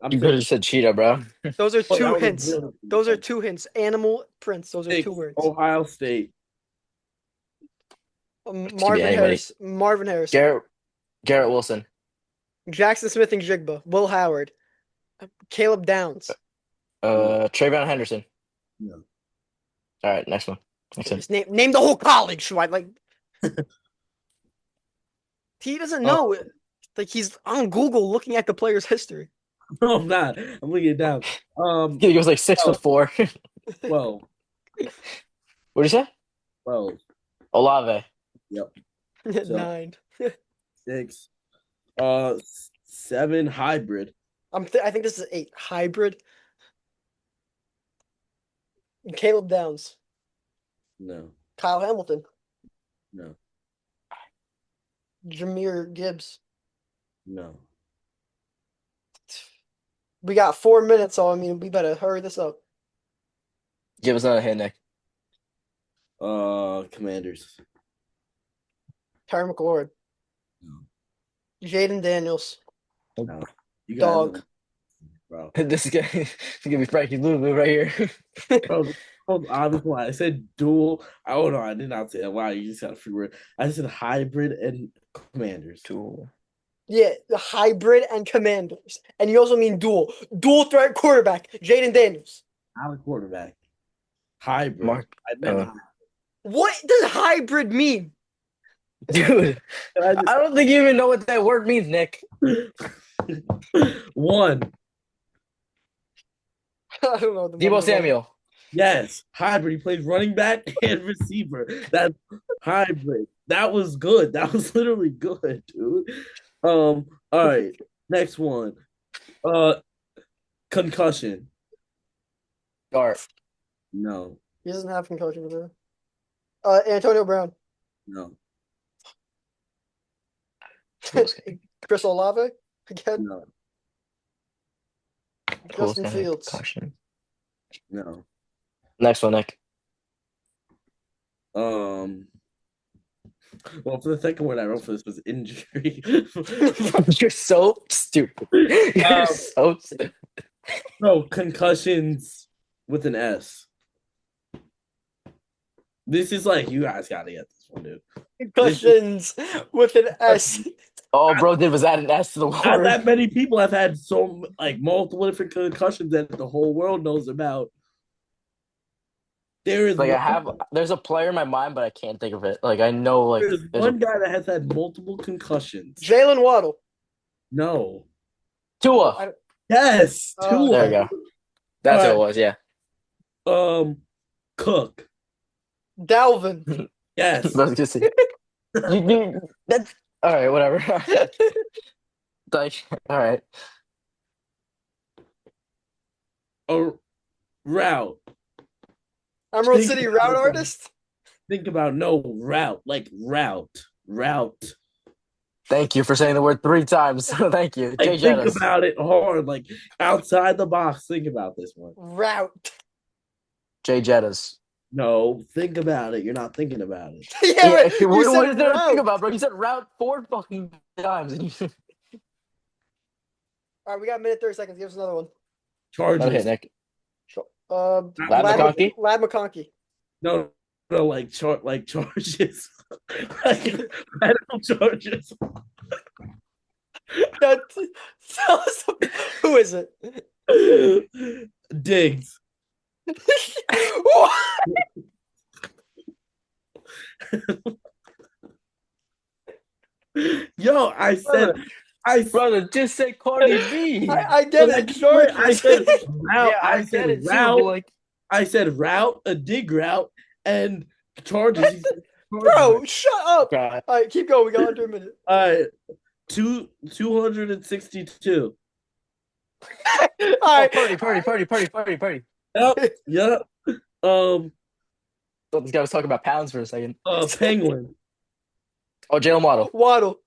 I'm You could saying have said cheetah, bro. Those are oh, two that was hints. really Those are two hints. Animal prints. Those are 6. two words. Ohio State. This could be anybody. Marvin Harris. Garrett Wilson. Jackson Smith and Jigba. Will Howard. Caleb Downs. Trayvon Henderson. No. All right, next one. Next one. Just name the whole college. Right? Like he doesn't know. Like he's on Google looking at the player's history. No, I'm not. I'm looking it down. He was like 6'4". 12. What did you say? 12. Olave. Yep. So- 9. 6. 7. Hybrid. I think this is 8. Hybrid. Caleb Downs. No. Kyle Hamilton. No. Jameer Gibbs. No. We got 4 minutes, so I mean we better hurry this up. Give us another hint, Nick. Commanders. Terry McLaurin. No. Jaden Daniels. No. You Dog. Bro. This is gonna be Frankie Louisville right here. Bro, obviously, I said dual. Oh no, I did not say that. Wow, you just got a free word. I said hybrid and commanders. Dual. Yeah, the hybrid and commanders. And you also mean dual. Dual threat quarterback. Jaden Daniels. Not a quarterback. Hybrid. Mark. I meant What does hybrid mean? Dude, I don't think you even know what that word means, Nick. 1. I don't know. Debo Samuel. Yes, hybrid. He plays running back and receiver. That's hybrid. That was good. That was literally good, dude. All right. Next one. Concussion. Dart. No. He doesn't have concussion with him. Antonio Brown. No. Chris Olave again. No. Justin Fields. Concussion. No. Next one, Nick. Well, for the second word I wrote for this was injury. You're so stupid. You're so stupid. No, concussions with an S. This is like you guys gotta get this one, dude. Concussions with an S. All bro did was add an S to the Not word. that many people have had so like multiple different concussions that the whole world knows about. There is Like there's a player in my mind, but I can't think of it. Like I know, like there's one guy that has had multiple concussions. Jalen Waddle. No. Tua. Yes. Oh, Tua. There you go. That's what it was. Yeah. Cook. Dalvin. Yes. I was gonna say. That's all right. Whatever. Like, all right. A route. Emerald Think City about route it. artist. Think about no route, like route. Thank you for saying the word 3 times. Thank you. Jay Like, think Jettis. about it hard, like outside the box. Think about this one. Route. Jay Jettis. No, think about it. You're not thinking about it. Yeah, Yeah, but you said what is there to think route. about, bro? You said route 4 fucking times. All right, we got a minute 30 seconds. Give us another one. Okay, Charges. Nick. Sure. Lab McConkey? Lad McConkey. No, no, like charges. Like federal charges. That, tell us who is it? Diggs. Yo, I Brother, just say Cardi B. I get it. Charges. I said route. Yeah, I get it too, but route. like, I said route, a dig route, and charges. He said Bro, shut up. God. All right, keep going. We got under a minute. All right, 262. All Oh, right. Purdy. Yep, yep. Thought this guy was talking about pounds for a second. Penguin. Oh, Jalen Waddle. Waddle.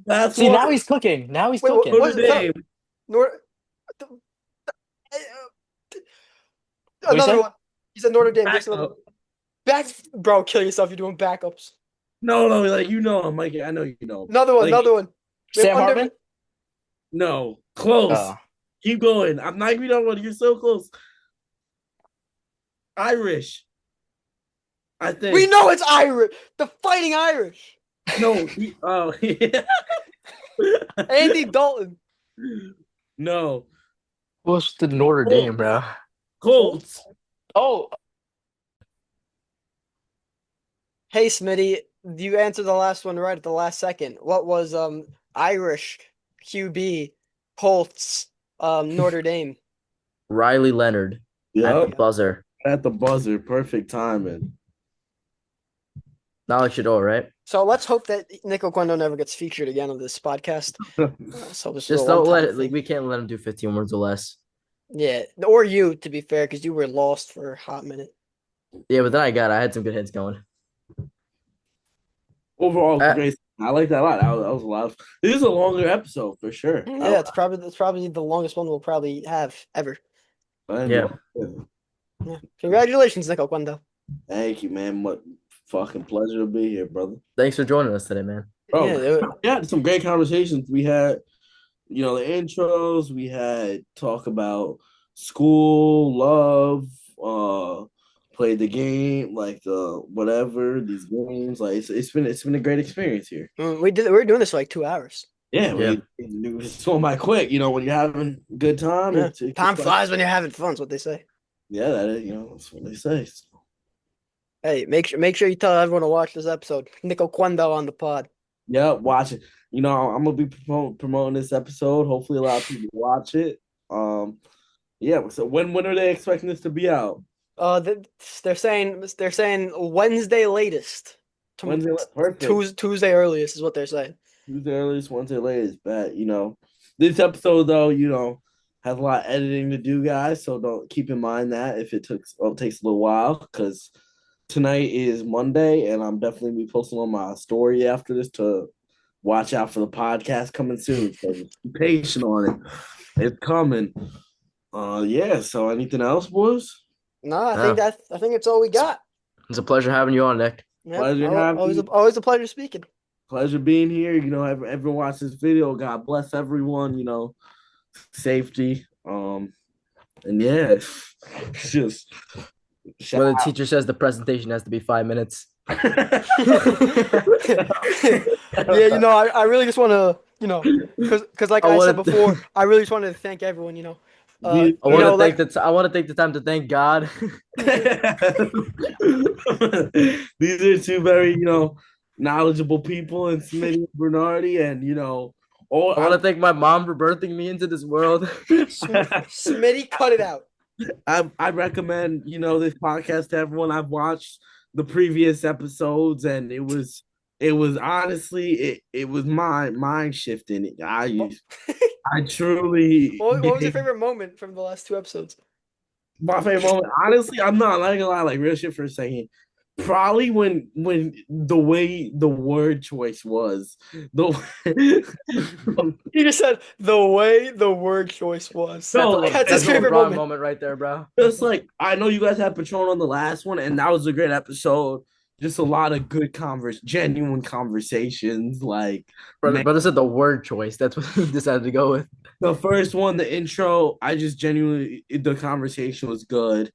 That's See, what. now he's cooking. Now he's Wait, cooking. what is Notre it? Dame. Nor- What'd you Another say? one. He said Notre Dame. Give us another Backup. one. Back, bro, kill yourself. You're doing backups. No, like you know him, Mikey. I know you know him. Another one. Like, Another one. We have Sam Hartman? No, close. Oh. Keep going. I'm not even on one. You're so close. Irish. I think. We know it's Irish. The Fighting Irish. No. Yeah. Andy Dalton. No. What's the Notre Dame, bro? Colts. Oh, Hey, Smitty, you answered the last one right at the last second. What was Irish QB Colts Notre Dame? Riley Leonard at Yep. the buzzer. At the buzzer. Perfect timing. Knowledge should all right. So let's hope that Nick Oquendo never gets featured again on this podcast. So this is Just a don't let one-time it. Like, thing. we can't let him do 15 words or less. Yeah, or you, to be fair, because you were lost for a hot minute. Yeah, but then I had some good hits going. Overall, Uh, great. I like that a lot. That was a lot. This is a longer episode for sure. Yeah, it's probably the longest one we'll probably have ever. I Yeah. enjoyed it. Yeah. Congratulations, Nick Oquendo. Thank you, man. What fucking pleasure to be here, brother. Thanks for joining us today, man. Bro, Yeah, we had some great conversations. We had, the intros. We had talk about school, love, played the game, like the whatever these games. Like it's been a great experience here. we were doing this for like 2 hours. Yeah, Yeah. it's going by quick. When you're having a good time, Yeah. it Time goes by- flies when you're having fun. Is what they say. Yeah, that is. That's what they say. Hey, make sure you tell everyone to watch this episode. Nick Oquendo on the pod. Yeah, watch it. I'm gonna be promoting this episode. Hopefully, a lot of people watch it. Yeah. So when are they expecting this to be out? They're saying Wednesday latest. Wednesday, perfect. Tuesday earliest is what they're saying. Tuesday earliest, Wednesday latest. Bet this episode though, has a lot of editing to do, guys. So don't keep in mind that if it takes a little while, because tonight is Monday, and I'm definitely be posting on my story after this to watch out for the podcast coming soon. So just be patient on it. It's coming. Yeah. So anything else, boys? No, I think it's all we got. It's a pleasure having you on, Nick. Yeah, Pleasure having you. always a pleasure speaking. Pleasure being here. Everyone watch this video. God bless everyone. Safety. And yeah, just Where the teacher says the presentation has to be 5 minutes. Yeah, I really just want to, because like I said before, I really just wanted to thank everyone, I want to take the time to thank God. These are two very, knowledgeable people, and Smitty and Bernardi, and I want to thank my mom for birthing me into this world. Smitty, cut it out. I recommend, this podcast to everyone. I've watched the previous episodes, and it was honestly it was mind shifting. I truly. What was your favorite moment from the last 2 episodes? My favorite moment, honestly, I'm not gonna lie, like real shit for a second. Probably when the way the word choice was, the You just said the way the word choice was. That's no, a like That's his that's a favorite LeBron moment. moment right there, bro. just like I know you guys had Patron on the last one, and that was a great episode. Just a lot of good genuine conversations. Like, man, Brother said the word choice. That's what he decided to go with. the first one, the intro, I just genuinely the conversation was good.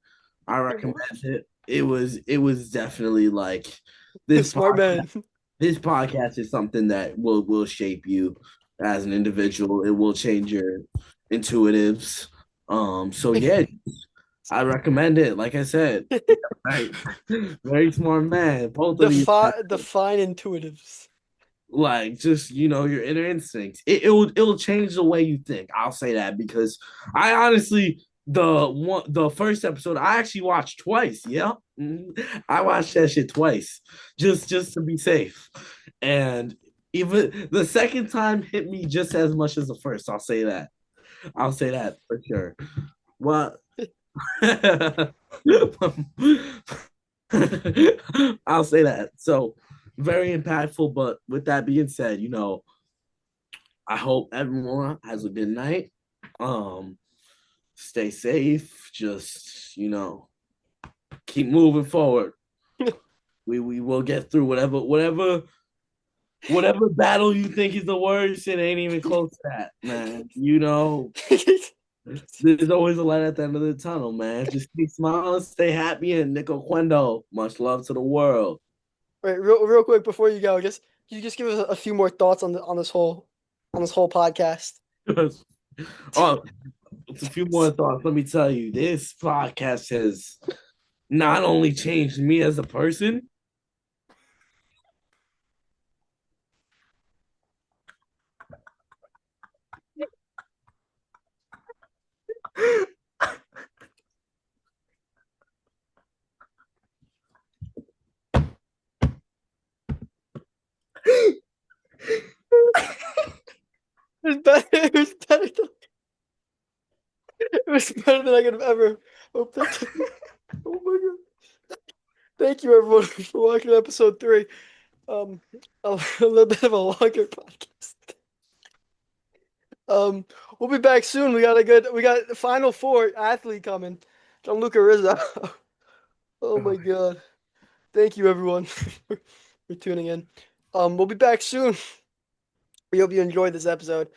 I recommend it. It was definitely like this Smart pod, man. this podcast is something that will shape you as an individual. It will change your intuitives. So yeah, I recommend it. Like I said, right, very smart man. Both of these guys. Define intuitives. Like just your inner instincts. It'll change the way you think. I'll say that because I honestly the first episode I actually watched twice. Yeah, I watched that shit twice just to be safe, and even the second time hit me just as much as the first. I'll say that. I'll say that for sure. What? I'll say that. So very impactful. But with that being said, I hope everyone has a good night. Um, Stay safe. Just keep moving forward. We will get through whatever battle you think is the worst. It ain't even close to that, man. There's always a light at the end of the tunnel, man. Just keep smiling, stay happy, and Nick Oquendo. Much love to the world. Wait, real quick before you go, just can you just give us a few more thoughts on this whole podcast? Oh, it's a few more thoughts. Let me tell you, this podcast has not only changed me as a person. It was better. It was better than I could have ever hoped. Oh my god! Thank you everyone for watching episode 3. Um, a little bit of a longer podcast. Um, we'll be back soon. We got the final four athlete coming. Gianluca Rizzo. Oh my god! Thank you everyone for tuning in. We'll be back soon. We hope you enjoyed this episode.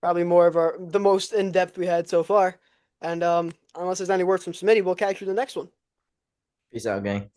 Probably more of the most in depth we had so far. And unless there's any words from Smitty, we'll catch you in the next one. Peace out, gang.